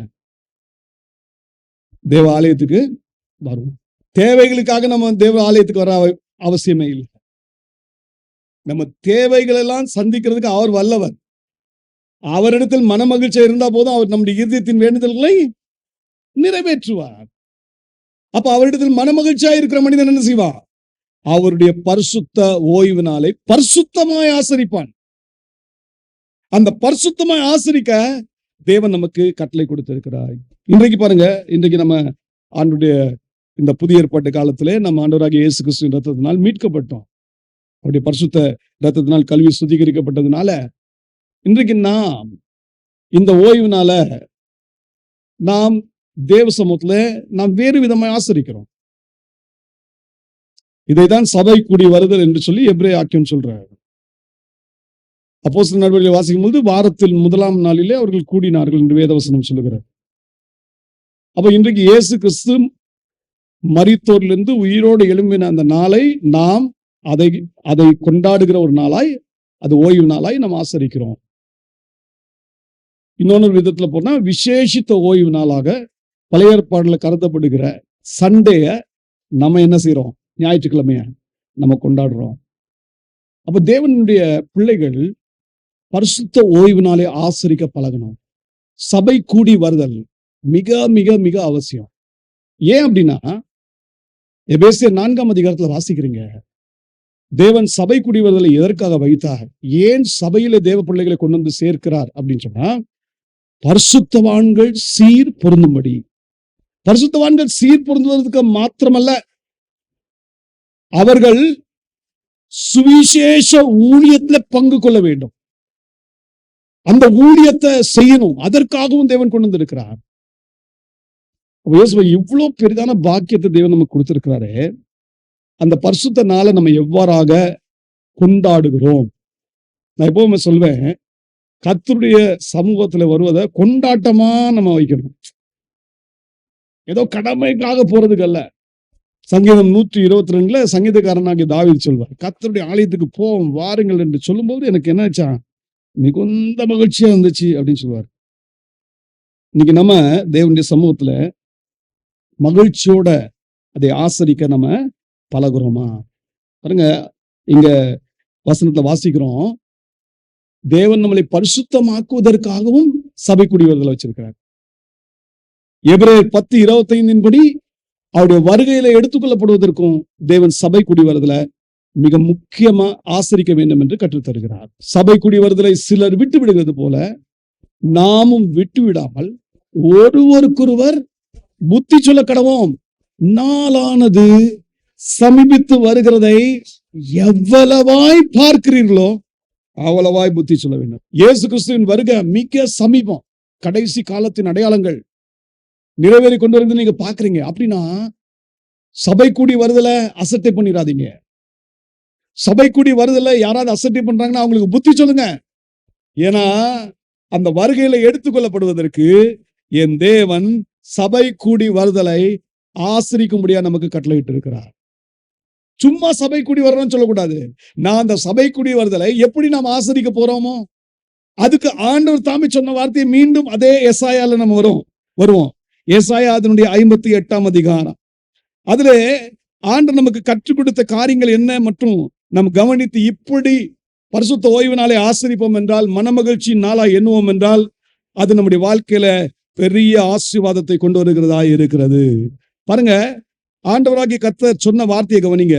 Speaker 1: தேவ ஆலயத்துக்கு வருவோம். தேவைகளுக்காக நம்ம தேவ ஆலயத்துக்கு வர அவசியமே இல்லை. நம்ம தேவைகள் எல்லாம் சந்திக்கிறதுக்கு அவர் வல்லவர். அவரிடத்தில் மனமகிழ்ச்சியா இருந்தா போதும், அவர் நம்முடைய இதயத்தின் வேண்டுதல்களை நிறைவேற்றுவார். அப்ப அவரிடத்தில் மனமகிழ்ச்சியா இருக்கிற மனிதன் என்ன செய்வான்? அவருடைய பரிசுத்த ஓய்வு நாளை பரிசுத்தமாய் ஆசரிப்பான். அந்த பரிசுத்தமாய் ஆசரிக்க தேவன் நமக்கு கட்டளை கொடுத்திருக்கிறார். இன்றைக்கு பாருங்க, இன்றைக்கு நம்ம ஆண்டுடைய இந்த புதிய ஏற்பாட்டு காலத்திலே நம்ம ஆண்டவராகிய இயேசு கிறிஸ்துவின் ரத்தத்தினால் மீட்கப்பட்டோம். அவருடைய பரிசுத்த ரத்தத்தினால் கல்வி சுத்திகரிக்கப்பட்டதுனால இன்றைக்கு நாம் இந்த ஓய்வுனால நாம் தேவ சமூகத்துல நாம் வேறு விதமாய் ஆசரிக்கிறோம். இதைதான் சபை கூடி வருதல் என்று சொல்லி எபிரேய ஆக்கியம் சொல்றாரு. அப்போஸ்தலர் நடவடிக்கைகளை வாசிக்கும் போது வாரத்தில் 1ஆம் நாளிலே அவர்கள் கூடினார்கள் என்று வேதவசனம் சொல்லுகிறார். அப்ப இன்றைக்கு இயேசு கிறிஸ்து மரித்தோரிலிருந்து உயிரோடு எழும்பின அந்த நாளை நாம் அதை கொண்டாடுகிற ஒரு நாளாய், அது ஓய்வு நாளாய் நாம் ஆசரிக்கிறோம். இன்னொரு விதத்துல போனா விசேஷித்த ஓய்வு நாளாக பழைய ஏற்பாடுல கருதப்படுகிற சண்டேய நம்ம என்ன செய்யறோம்? ஞாயிற்றுக்கிழமைய நம்ம கொண்டாடுறோம். அப்ப தேவனுடைய பிள்ளைகள் பரிசுத்த ஓய்வு நாளை ஆசரிக்க பழகணும். சபை கூடி வருதல் மிக மிக மிக அவசியம். ஏன் அப்படின்னா, எபேசியர் 4ஆம் அதிகாரத்துல வாசிக்கிறீங்க, தேவன் சபை கூடி வருதலை எதற்காக வைத்தார்? ஏன் சபையில தேவ பிள்ளைகளை கொண்டு வந்து சேர்க்கிறார் அப்படின்னு சொன்னா, பரிசுத்தவான்கள் சீர் பொருந்தும்படி. பரிசுத்தவான்கள் சீர் பொருந்துவதற்கு மாத்திரமல்ல, அவர்கள் சுவிசேஷ ஊழியத்துல பங்கு கொள்ள வேண்டும். அந்த ஊழியத்தை செய்யணும். அதற்காகவும் தேவன் கொண்டு வந்திருக்கிறார். இவ்வளவு பெரிதான பாக்கியத்தை தேவன் நமக்கு கொடுத்திருக்கிறாரு. அந்த பரிசுத்த நாளை நம்ம எவ்வாறாக கொண்டாடுகிறோம்? நான் எப்பவுமே சொல்வேன், கர்த்தருடைய சமூகத்துல வருவதை கொண்டாட்டமா நம்ம வைக்கணும். ஏதோ கடமைக்காக போறதுக்கு அல்ல. சங்கீதம் 122 சங்கீதக்காரனாகிய தாவீது சொல்வார், கர்த்தருடைய ஆலயத்துக்கு போவோம் வாருங்கள் என்று சொல்லும்போது எனக்கு என்னாச்சா, மிகுந்த மகிழ்ச்சியா இருந்துச்சு அப்படின்னு சொல்லுவார். இன்னைக்கு நம்ம தேவனுடைய சமூகத்துல மகிழ்ச்சியோட அதை ஆசரிக்க நம்ம பழகுறோமா? பாருங்க, இங்க வசனத்துல வாசிக்கிறோம், தேவன் நம்மளை பரிசுத்தமாக்குவதற்காகவும் சபை கூடி வருதலை வச்சிருக்கிறார். எபிரேயர் 10:25 படி அவருடைய வருகையில எடுத்துக்கொள்ளப்படுவதற்கும் தேவன் சபை கூடி வருதலை மிக முக்கியமா ஆசரிக்க வேண்டும் என்று கற்றுத்தருகிறார். சபை கூடி வருதலை சிலர் விட்டு விடுகிறது போல நாமும் விட்டு விடாமல் ஒருவருக்கொருவர் புத்தி சொல்ல கடவோம். நாளானது சமீபித்து வருகிறதை எவ்வளவாய் பார்க்கிறீர்களோ அவ்வளவாய் புத்தி சொல்ல வேண்டும். இயேசு கிறிஸ்துவின் வருகை மிக சமீபம். கடைசி காலத்தின் அடையாளங்கள் நிறைவேறி கொண்டு வந்து நீங்க பாக்குறீங்க. அப்படின்னா சபை கூடி வருதலை அசட்டை பண்ணிடாதீங்க. சபை கூடி வருதல யாராவது அசட்டை பண்றாங்கன்னா அவங்களுக்கு புத்தி சொல்லுங்க. ஏன்னா அந்த வருகையில எடுத்துக்கொள்ளப்படுவதற்கு என் தேவன் சபை கூடி வருதலை ஆசரிக்கும்படியா நமக்கு கட்டளையிட்டு இருக்கிறார். சும்மா சபை கூடி வரணும்னு சொல்லக்கூடாது. நான் அந்த சபை கூடி வருதலை எப்படி நாம் ஆசரிக்க போறோமோ அதுக்கு ஆண்டவர் தாமே சொன்ன வார்த்தையை மீண்டும் அதே எசாயால நம்ம வருவோம். ஏசாயா அதனுடைய 58ஆம் அதிகாரம். அதுல ஆண்டவர் நமக்கு கற்றுக் கொடுத்த காரியங்கள் என்ன மற்றும் நாம் கவனித்து இப்படி பரிசுத்த ஓய்வு நாளை ஆசரிப்போம் என்றால், மனமகிழ்ச்சி நாளா எண்ணுவோம் என்றால், அது நம்முடைய வாழ்க்கையில பெரிய ஆசீர்வாதத்தை கொண்டு வருகிறதா இருக்கிறது. பாருங்க, ஆண்டவராகிய கர்த்தர் சொன்ன வார்த்தையை கவனிங்க.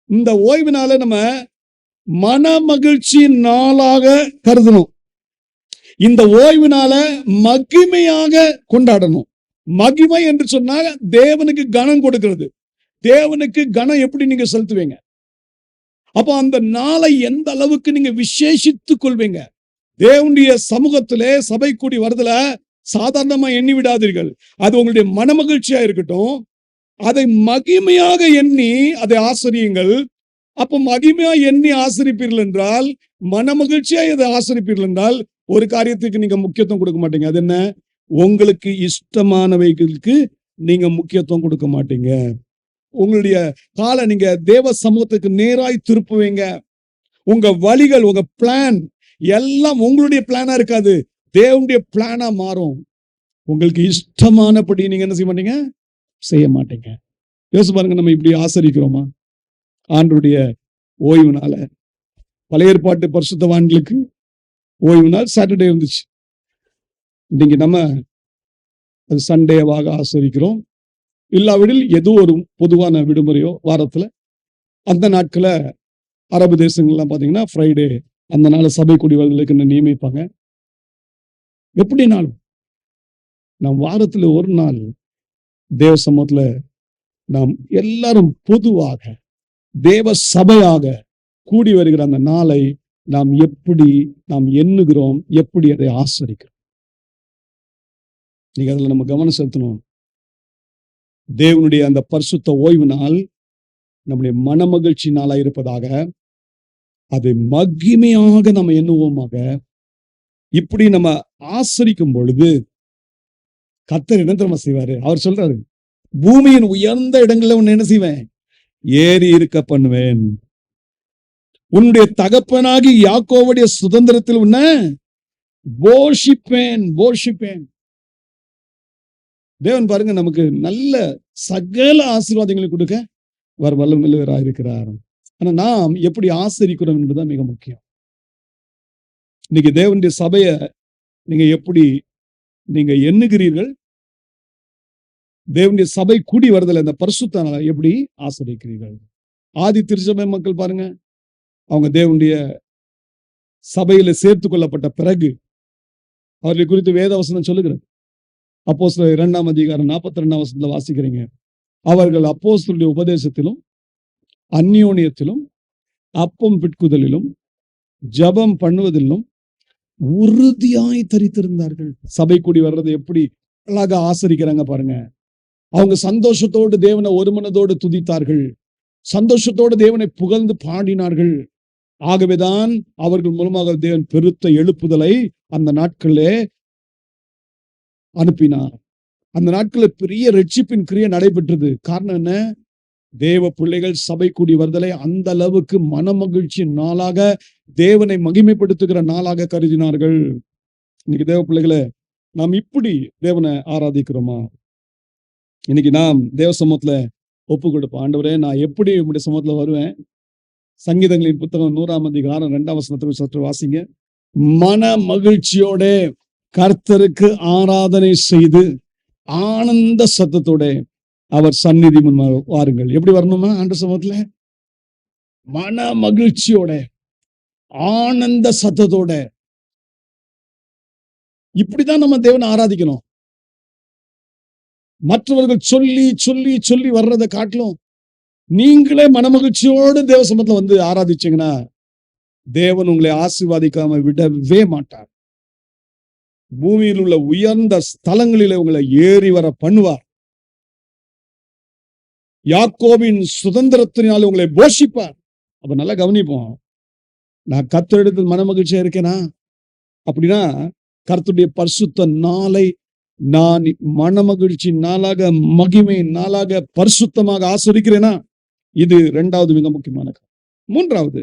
Speaker 1: இந்த ஓய்வு நாளை நம்ம மனமகிழ்ச்சி நாளாக கருதணும். இந்த ஓய்வு நாளை மகிமையாக கொண்டாடணும். மகிமை என்று சொன்னாங்க தேவனுக்கு கனம் கொடுக்கிறது. தேவனுக்கு கனம் எப்படி நீங்க செலுத்துவீங்க? அப்போ அந்த நாளை எந்த அளவுக்கு நீங்க விசேஷித்துக் கொள்வீங்க? தேவனுடைய சமூகத்திலே சபை கூடி வருதல சாதாரணமா எண்ணி விடாதீர்கள். அது உங்களுடைய மனமகிழ்ச்சியா இருக்கட்டும். அதை மகிமையாக எண்ணி அதை ஆசரியுங்கள். அப்ப மகிமையா எண்ணி ஆசரிப்பீர்கள் என்றால், மனமகிழ்ச்சியா இதை ஆசரிப்பீர்கள் என்றால், ஒரு காரியத்துக்கு நீங்க முக்கியத்துவம் கொடுக்க மாட்டீங்க. அது என்ன? உங்களுக்கு இஷ்டமானவைகளுக்கு நீங்க முக்கியத்துவம் கொடுக்க மாட்டீங்க. உங்களுடைய காலை நீங்க தேவ சமூகத்துக்கு நேராய் திருப்புவீங்க. உங்க வழிகள், உங்க பிளான் எல்லாம் உங்களுடைய பிளானா இருக்காது, தேவனுடைய பிளானா மாறும். உங்களுக்கு இஷ்டமானபடி நீங்க என்ன செய்ய மாட்டீங்க. யோசிச்சு பாருங்க, நம்ம இப்படி ஆசரிக்கிறோமா ஆண்டவருடைய ஓய்வு நாள? பழைய ஏற்பாட்டு பரிசுத்தவான்களுக்கு ஓய்வு நாள் சாட்டர்டே இருந்துச்சு. இன்னைக்கு நம்ம அது சண்டேவாக ஆசரிக்கிறோம். இல்லாவிடில் ஏதோ ஒரு பொதுவான விடுமுறையோ வாரத்துல, அந்த நாட்கள அரபு தேசங்கள்லாம் பாத்தீங்கன்னா ஃப்ரைடே, அந்த நாள் சபை கூடி வருதலுக்கு நியமிப்பாங்க. எப்படினாலும் நாம் வாரத்துல ஒரு நாள் தேவ சமூகத்துல நாம் எல்லாரும் பொதுவாக தேவ சபையாக கூடி வருகிற அந்த நாளை நாம் எப்படி எண்ணுகிறோம், எப்படி அதை ஆசரிக்கிறோம்? நீங்க அதுல நம்ம கவனம் செலுத்தணும். தேவனுடைய அந்த பரிசுத்த ஓய்வு நாள் நம்முடைய மனமகிழ்ச்சி நாளா இருப்பதாக, அதை மகிமையாக நம்ம எண்ணுவோமாக. இப்படி நம்ம ஆசரிக்கும் பொழுது கர்த்தர் என்ன தெரியுமா செய்வாரு? அவர் சொல்றாரு, பூமியின் உயர்ந்த இடங்கள்ல உன்னை என்ன செய்வேன்? ஏறி இருக்க பண்ணுவேன். உன்னுடைய தகப்பனாகி யாக்கோவுடைய சுதந்திரத்தில் உன்னை போஷிப்பேன். தேவன் பாருங்க, நமக்கு நல்ல சகல ஆசீர்வாதங்களை கொடுக்க வல்லமையுள்ளவராக இருக்கிறார். ஆனா நாம் எப்படி ஆசரிக்கிறோம் என்பதுதான் மிக முக்கியம். இன்னைக்கு தேவனுடைய சபைய நீங்க எப்படி எண்ணுகிறீர்கள்? தேவனுடைய சபை கூடி வருதல் அந்த பரிசுத்த நாளை எப்படி ஆசரிக்கிறீர்கள்? ஆதி திருச்சபை மக்கள் பாருங்க, அவங்க தேவனுடைய சபையில சேர்த்துக் கொள்ளப்பட்ட பிறகு அவர்களை குறித்து வேதவசனம் சொல்லுகிறது. அப்போஸ்தலர் 2ஆம் அதிகாரம் 42ஆம் வசனத்துல வாசிக்கிறீங்க. அவர்கள் அப்போஸ்தலருடைய உபதேசத்திலும் அந்யோன்யத்திலும் அப்பம் பிட்குதலிலும் ஜபம் பண்ணுவதிலும் உறுதியாய் தரித்திருந்தார்கள். சபை கூடி வர்றது எப்படி அழகா ஆசரிக்கிறாங்க பாருங்க. அவங்க சந்தோஷத்தோடு தேவனை ஒரு மனதோடு துதித்தார்கள். சந்தோஷத்தோடு தேவனை புகழ்ந்து பாடினார்கள். ஆகவேதான் அவர்கள் மூலமாக தேவன் பெருத்த எழுப்புதலை அந்த நாட்களிலே அனுப்பினார். அந்த நாட்களில் பெரிய ரட்சிப்பின் கிரியை நடைபெற்றது. காரணம் என்ன? தேவ பிள்ளைகள் சபை கூடி வருதலை அந்த அளவுக்கு மனமகிழ்ச்சி நாளாக, தேவனை மகிமைப்படுத்துகிற நாளாக கருதினார்கள். இன்னைக்கு தேவ பிள்ளைகளை நாம் இப்படி தேவனை ஆராதிக்கிறோமா? இன்னைக்கு நாம் தேவ சமூகத்துல ஒப்பு கொடுப்போம். ஆண்டவரே, நான் எப்படி உங்களுடைய சமூகத்துல வருவேன்? சங்கீதங்களின் புத்தகம் 100ஆம் அதிகாரம் 2ஆம் வசனத்தை சற்று வாசிங்க. மன மகிழ்ச்சியோட கர்த்தருக்கு ஆராதனை செய்து ஆனந்த சத்தத்தோட அவர் சந்நிதி முன் வாருங்கள். எப்படி வரணுமா ஆண்டவர் சமூகத்துல? மன மகிழ்ச்சியோட ஆனந்த சத்தத்தோட. இப்படிதான் நம்ம தேவனை ஆராதிக்கணும். மற்றவர்கள் சொல்லி சொல்லி சொல்லி வர்றதை காட்டிலும் நீங்களே மனமகிழ்ச்சியோடு தேவ சமூகத்துல வந்து ஆராதிச்சீங்கன்னா தேவன் உங்களை ஆசீர்வாதிக்காம விடவே மாட்டார். பூமியில் உள்ள உயர்ந்த ஸ்தலங்களிலே உங்களை ஏறி வர பண்ணுவார். யாக்கோபின் சுதந்திரத்தினால் உங்களை போஷிப்பார். அப்ப நல்லா கவனிப்போம். நான் கர்த்தரிடத்தில் மனமகிழ்ச்சியா இருக்கேனா அப்படின்னா, கர்த்தருடைய பரிசுத்த நாளை நான் மனமகிழ்ச்சி நாளாக, மகிமை நாளாக, பரிசுத்தமாக ஆசரிக்கிறேனா? இது 2வது மிக முக்கியமான காரியம். 3வது,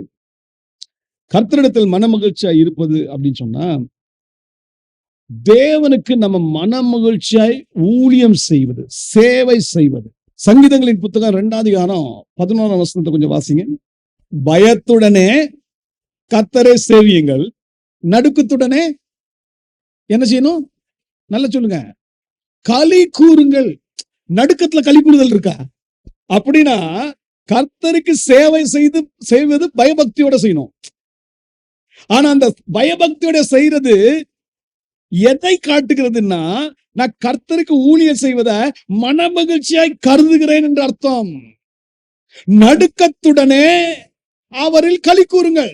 Speaker 1: கர்த்தரிடத்தில் மனமகிழ்ச்சியா இருப்பது அப்படின்னு சொன்னா, தேவனுக்கு நம்ம மனமகிழ்ச்சியாய் ஊழியம் செய்வது, சேவை செய்வது. சங்கீதங்களின் புத்தகம் 2வது அதிகாரம் 11ஆம் வசனத்தை கொஞ்சம் வாசிங்க. பயத்துடனே கர்த்தரை சேவியுங்கள், நடுக்கத்துடனே என்ன செய்யணும்? நல்லா சொல்லுங்க. களி கூறுங்கள். நடுக்கத்துல களி கூறுதல் இருக்கா? அப்படின்னா கர்த்தருக்கு சேவை செய்வது பயபக்தியோட செய்யணும். ஆனா அந்த பயபக்தியோட செய்யறது எதை காட்டுகிறதுன்னா, நான் கர்த்தருக்கு ஊழியம் செய்வதை மனமகிழ்ச்சியாய் கருதுகிறேன் என்று அர்த்தம். நடுக்கத்துடனே அவரில் களி கூறுங்கள்.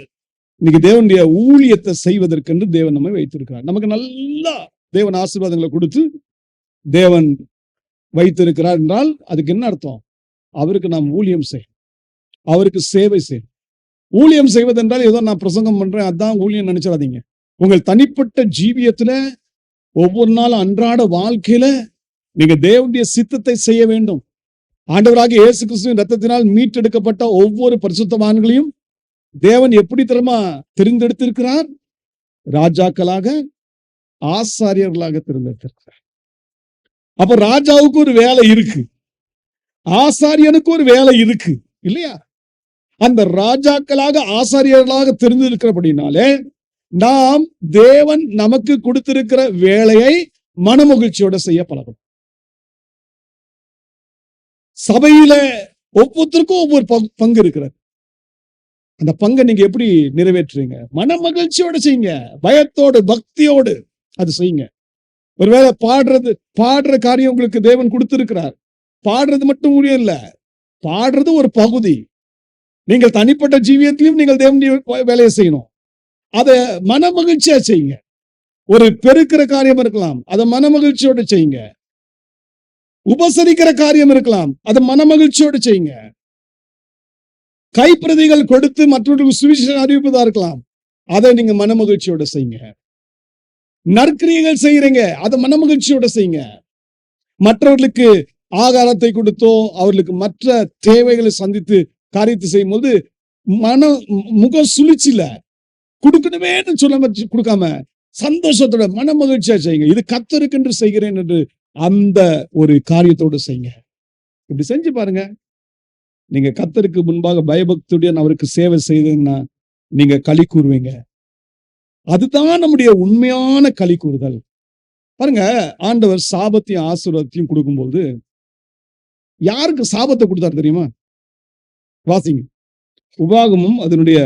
Speaker 1: இன்னைக்கு தேவனுடைய ஊழியத்தை செய்வதற்கென்று தேவன் நம்மை வைத்திருக்கிறார். நமக்கு நல்லா தேவன் ஆசீர்வாதங்களை கொடுத்து தேவன் வைத்திருக்கிறார் என்றால் அதுக்கு என்ன அர்த்தம்? அவருக்கு நாம் ஊழியம் செய்யணும், அவருக்கு சேவை செய்யணும். ஊழியம் செய்வதென்றால் ஏதோ நான் பிரசங்கம் பண்றேன் அதான் ஊழியம் நினைச்சிடாதீங்க. உங்கள் தனிப்பட்ட ஜீவியத்துல ஒவ்வொரு நாளும் அன்றாட வாழ்க்கையில நீங்க தேவனுடைய சித்தத்தை செய்ய வேண்டும். ஆண்டவராகிய இயேசு கிறிஸ்துவின் இரத்தத்தினால் மீட்டெடுக்கப்பட்ட ஒவ்வொரு பரிசுத்தவான்களையும் தேவன் எப்படி தெரியுமா தெரிந்தெடுத்திருக்கிறார்? ராஜாக்களாக, ஆசாரியர்களாக தெரிந்தெடுத்திருக்கிறார். அப்ப ராஜாவுக்கு ஒரு வேலை இருக்கு, ஆசாரியனுக்கு ஒரு வேலை இருக்கு இல்லையா? அந்த ராஜாக்களாக, ஆசாரியர்களாக தெரிந்திருக்கிறபடினாலே நாம் தேவன் நமக்கு கொடுத்திருக்கிற வேலையை மனமகிழ்ச்சியோட செய்ய பழகணும். சபையில ஒவ்வொருத்தருக்கும் ஒவ்வொரு பங்கு இருக்கிறது. அந்த பங்கை நீங்க எப்படி நிறைவேற்றுறீங்க? மனமகிழ்ச்சியோட செய்யுங்க, பயத்தோடு, பக்தியோடு அது செய்யுங்க. ஒருவேளை பாடுற காரியம் உங்களுக்கு தேவன் கொடுத்திருக்கிறார். பாடுறது மட்டும் ஊழியம் இல்ல, பாடுறது ஒரு பகுதி. நீங்கள் தனிப்பட்ட ஜீவியத்திலும் நீங்கள் தேவனுடைய வேலையை செய்யணும். அதை மனமகிழ்ச்சியா செய்யுங்க. ஒரு பெருக்கிற காரியம் இருக்கலாம், அதை மனமகிழ்ச்சியோடு செய்யுங்க. உபசரிக்கிற காரியம் இருக்கலாம், அதை மனமகிழ்ச்சியோடு செய்யுங்க. கைப்பிரதிகள் கொடுத்து மற்றவர்களுக்கு சுவிசேஷம் அறிவிப்பதா இருக்கலாம், அதை நீங்க மனமகிழ்ச்சியோட செய்யுங்க. நற்கிரியைகள் செய்யறீங்க, அதை மனமகிழ்ச்சியோட செய்யுங்க. மற்றவர்களுக்கு ஆகாரத்தை கொடுத்தோ அவர்களுக்கு மற்ற தேவைகளை சந்தித்து காரியத்தை செய்யும் போது முகம் சுழிச்சில கொடுக்கணுமே கொடுக்காம சந்தோஷத்தோட மனமகிழ்ச்சியா செய்யுங்க. இது கர்த்தருக்கு என்று செய்கிறேன் என்று அந்த ஒரு காரியத்தோடு செய்யுங்க. இப்படி செஞ்சு பாருங்க. நீங்க கர்த்தருக்கு முன்பாக பயபக்தியுடன் அவருக்கு சேவை செய்தீங்கன்னா நீங்க களி கூறுவீங்க. அதுதான் நம்முடைய உண்மையான களி கூறுதல். பாருங்க, ஆண்டவர் சாபத்தையும் ஆசீர்வாதத்தையும் கொடுக்கும்போது யாருக்கு சாபத்தை கொடுத்தாரு தெரியுமா? வாசிங்க. உபாகமும் அதனுடைய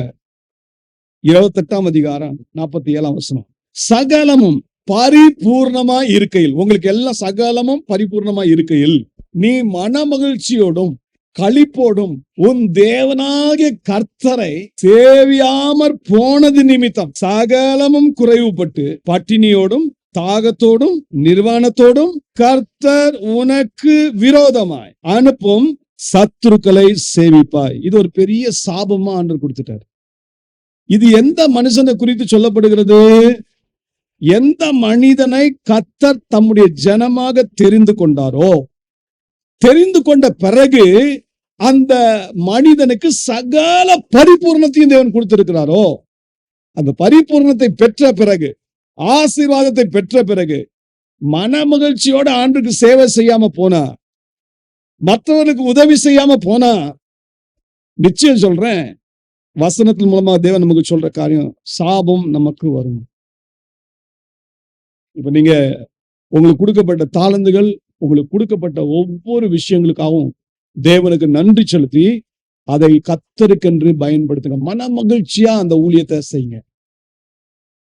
Speaker 1: 28ஆம் அதிகாரம் 47ஆம் வசனம். சகலமும் பரிபூர்ணமாய் இருக்கையில், உங்களுக்கு எல்லாம் சகலமும் பரிபூர்ணமாய் இருக்கையில், நீ மனமகிழ்ச்சியோடும் களிப்போடும் உன் தேவனாகிய கர்த்தரை சேவியாமற் போனது நிமித்தம் சகலமும் குறைவுபட்டு பட்டினியோடும் தாகத்தோடும் நிர்வாணத்தோடும் கர்த்தர் உனக்கு விரோதமாய் அனுப்பும் சத்துருக்களை சேவிப்பாய். இது ஒரு பெரிய சாபமா ஆண்டவர் கொடுத்துட்டார். இது எந்த மனுஷனை குறித்து சொல்லப்படுகிறது? எந்த மனிதனை கர்த்தர் தம்முடைய ஜனமாக தெரிந்து கொண்டாரோ, தெரிந்து கொண்ட பிறகு அந்த மனிதனுக்கு சகல பரிபூர்ணத்தையும் தேவன் கொடுத்திருக்கிறாரோ, அந்த பரிபூர்ணத்தை பெற்ற பிறகு, ஆசீர்வாதத்தை பெற்ற பிறகு மனமகிழ்ச்சியோட ஆண்டுக்கு சேவை செய்யாம போனா, மற்றவர்களுக்கு உதவி செய்யாம போனா, நிச்சயம் சொல்றேன், வசனத்தின் மூலமா தேவன் நமக்கு சொல்ற காரியம் சாபம் நமக்கு வரும். இப்ப நீங்க உங்களுக்கு கொடுக்கப்பட்ட தாளந்துகள், உங்களுக்கு கொடுக்கப்பட்ட ஒவ்வொரு விஷயங்களுக்காகவும் தேவனுக்கு நன்றி செலுத்தி அதை கர்த்தருக்கென்று பயன்படுத்துங்க. மன மகிழ்ச்சியா அந்த ஊழியத்தை செய்யுங்க.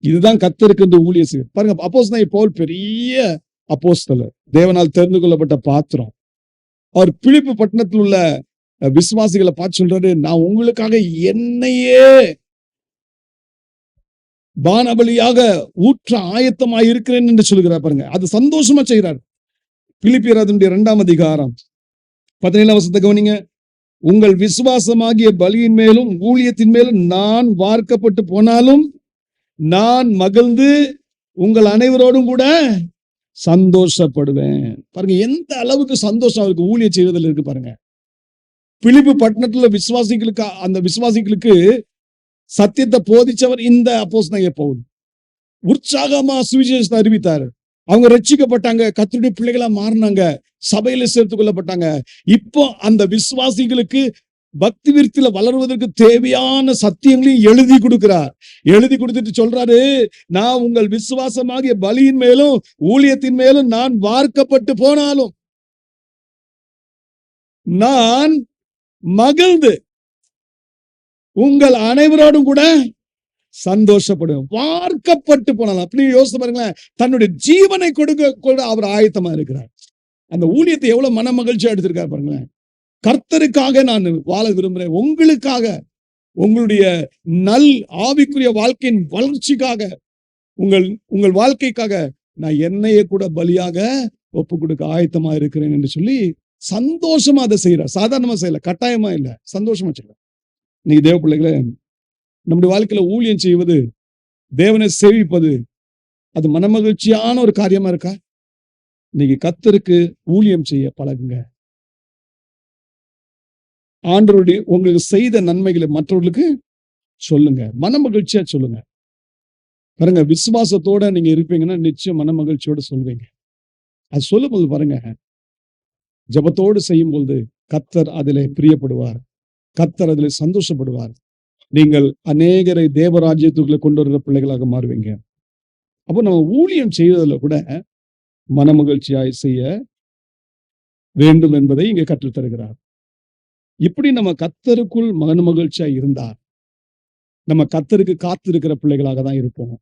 Speaker 1: இதுதான் கர்த்தருக்கென்று ஊழியம் செய்ய. பாருங்க, அப்போஸ்தலனாகிய பவுல் பெரிய அப்போஸ்தலர், தேவனால் தெரிந்து கொள்ளப்பட்ட பாத்திரம். அவர் பிலிப்பு பட்டணத்தில் உள்ள விசுவாசிகளை பார்த்து சொல்றாரு, நான் உங்களுக்காக என்னையே பானபலியாக ஊற்ற ஆயத்தமாய் இருக்கிறேன் என்று சொல்கிறார். பாருங்க, அது சந்தோஷமா செய்கிறார். பிலிப்பியர் அதனுடைய 2ஆம் அதிகாரம் 17ஆம் வசனத்தை கவனிங்க. உங்கள் விசுவாசமாகிய பலியின் மேலும் ஊழியத்தின் மேலும் நான் வார்க்கப்பட்டு போனாலும் நான் மகிழ்ந்து உங்கள் அனைவரோடும் கூட சந்தோஷப்படுவேன். பாருங்க எந்த அளவுக்கு சந்தோஷம் அவருக்கு ஊழியம் செய்வதில் இருக்கு பாருங்க. பிலிப்பு பட்டணத்துல விசுவாசிகளுக்கு சத்தியத்தை போதிச்சவர் இந்த அப்போஸ்தலனாகிய பவுல். உற்சாகமா சுவிசேஷத்தை அறிவித்தார். அவங்க ரட்சிக்கப்பட்டாங்க, கர்த்தருடைய பிள்ளைகளா மாறினாங்க, சபையில சேர்த்துக் கொள்ளப்பட்டாங்க. இப்போ அந்த விசுவாசிகளுக்கு பக்தி விருத்தியில வளர்வதற்கு தேவையான சத்தியங்களையும் எழுதி கொடுக்கிறார். எழுதி கொடுத்துட்டு சொல்றாரு, நான் உங்கள் விசுவாசமாகிய பலியின் மேலும் ஊழியத்தின் மேலும் நான் வார்க்கப்பட்டு போனாலும் நான் மகிழ்ந்து உங்கள் அனைவரோடும் கூட சந்தோஷப்படுவேன். வார்க்கப்பட்டு போனாலும். அப்படி யோசித்து பாருங்களேன், தன்னுடைய ஜீவனை கொடுக்க கூட அவர் ஆயத்தமா இருக்கிறார். அந்த ஊழியத்தை எவ்வளவு மன மகிழ்ச்சியா எடுத்திருக்காரு பாருங்களேன். கர்த்தருக்காக நான் வாழ விரும்புகிறேன், உங்களுக்காக, உங்களுடைய நல் ஆவிக்குரிய வாழ்க்கையின் வளர்ச்சிக்காக, உங்கள் வாழ்க்கைக்காக நான் என்னையே கூட பலியாக ஒப்பு கொடுக்க ஆயத்தமா இருக்கிறேன் என்று சொல்லி சந்தோஷமா அதை செய்யறார். சாதாரணமா செய்யல, கட்டாயமா இல்ல, சந்தோஷமா செய்யறார். நீங்க தேவ பிள்ளைகளை, நம்முடைய வாழ்க்கையில ஊழியம் செய்வது, தேவனை சேவிப்பது, அது மனமகிழ்ச்சியான ஒரு காரியமா இருக்கா? நீங்க கர்த்தருக்கு ஊழியம் செய்ய பழகுங்க. ஆண்டவருடைய உங்களுக்கு செய்த நன்மைகளை மற்றவர்களுக்கு சொல்லுங்க, மனமகிழ்ச்சியா சொல்லுங்க. பாருங்க, விசுவாசத்தோட நீங்க இருப்பீங்கன்னா நிச்சயம் மனமகிழ்ச்சியோட சொல்வீங்க. அது சொல்லும் போது பாருங்க, ஜெபத்தோடு செய்யும் பொழுது கர்த்தர் அதிலே பிரியப்படுவார், கர்த்தர் அதிலே சந்தோஷப்படுவார். நீங்கள் அநேகரை தேவராஜ்யத்துக்குள்ள கொண்டு வருகிற பிள்ளைகளாக மாறுவீங்க. அப்போ நம்ம ஊழியம் செய்வதில் கூட மனமகிழ்ச்சியாய் செய்ய வேண்டும் என்பதை இங்கே கற்றுத் தருகிறார். இப்படி நம்ம கர்த்தருக்குள் மனமகிழ்ச்சியாய் இருந்தார் நம்ம கர்த்தருக்கு காத்திருக்கிற பிள்ளைகளாக தான் இருப்போம்.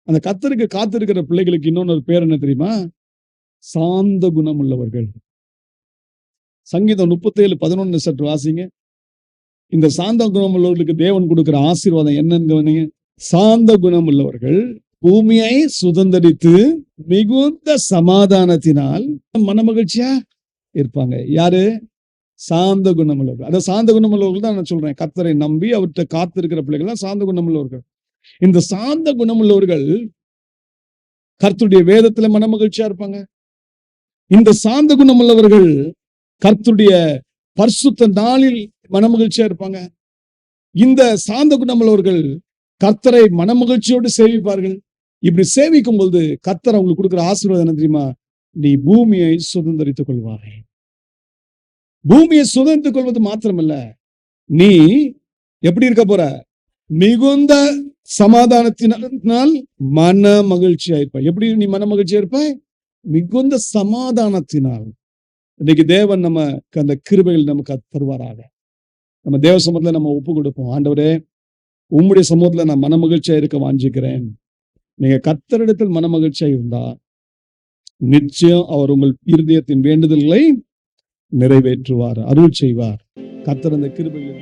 Speaker 1: அந்த கர்த்தருக்கு காத்திருக்கிற பிள்ளைகளுக்கு இன்னொரு பேர் என்ன தெரியுமா? சாந்த குணம் உள்ளவர்கள். சங்கீதம் 37:11 சற்று வாசிங்க. இந்த சாந்த குணம் உள்ளவர்களுக்கு தேவன் கொடுக்கிற ஆசீர்வாதம் என்னன்னு, சாந்த குணம் உள்ளவர்கள் பூமியை சுதந்தரித்து மிகுந்த சமாதானத்தினால் மனமகிழ்ச்சியா இருப்பாங்க. யாரு? சாந்த குணம் உள்ளவர்கள். அத சாந்த குணம் உள்ளவர்கள் தான் நான் சொல்றேன். கர்த்தரை நம்பி அவர்கிட்ட காத்திருக்கிற பிள்ளைகள் தான் சாந்த குணம் உள்ளவர்கள். இந்த சாந்த குணம் உள்ளவர்கள் கர்த்தருடைய வேதத்துல மனமகிழ்ச்சியா இருப்பாங்க. இந்த சாந்த குணம் உள்ளவர்கள் கர்த்தருடைய பரிசுத்த நாளில் மனமகிழ்ச்சியா இருப்பாங்க. இந்த சாந்த குணமுள்ளவர்கள் கர்த்தரை மனமகிழ்ச்சியோடு சேவிப்பார்கள். இப்படி சேவிக்கும் பொழுது கர்த்தர் அவங்களுக்கு கொடுக்கிற ஆசீர்வாதம் என்ன தெரியுமா? நீ பூமியை சுதந்தரித்துக் கொள்வாய். பூமியை சுதந்திரித்துக் கொள்வது மாத்திரமல்ல, நீ எப்படி இருக்க போற? மிகுந்த சமாதானத்தினால் மன மகிழ்ச்சியா இருப்பாய். எப்படி நீ மன மகிழ்ச்சியா இருப்பாய்? மிகுந்த சமாதானத்தினால். இன்னைக்கு தேவன் நமக்கு அந்த கிருபைகள் நமக்கு தருவாராக. நம்ம தேவ சமூகத்துல நம்ம ஒப்பு கொடுப்போம். ஆண்டவரே, உம்முடைய சமூகத்துல நான் மன மகிழ்ச்சியா இருக்க வாஞ்சிக்கிறேன். நீங்க கர்த்தரிடத்தில் மன மகிழ்ச்சியா இருந்தா நிச்சயம் அவர் உங்கள் இருதயத்தின் வேண்டுதல்களை நிறைவேற்றுவார், அருள் செய்வார். கர்த்தர் அந்த கிருபைகளை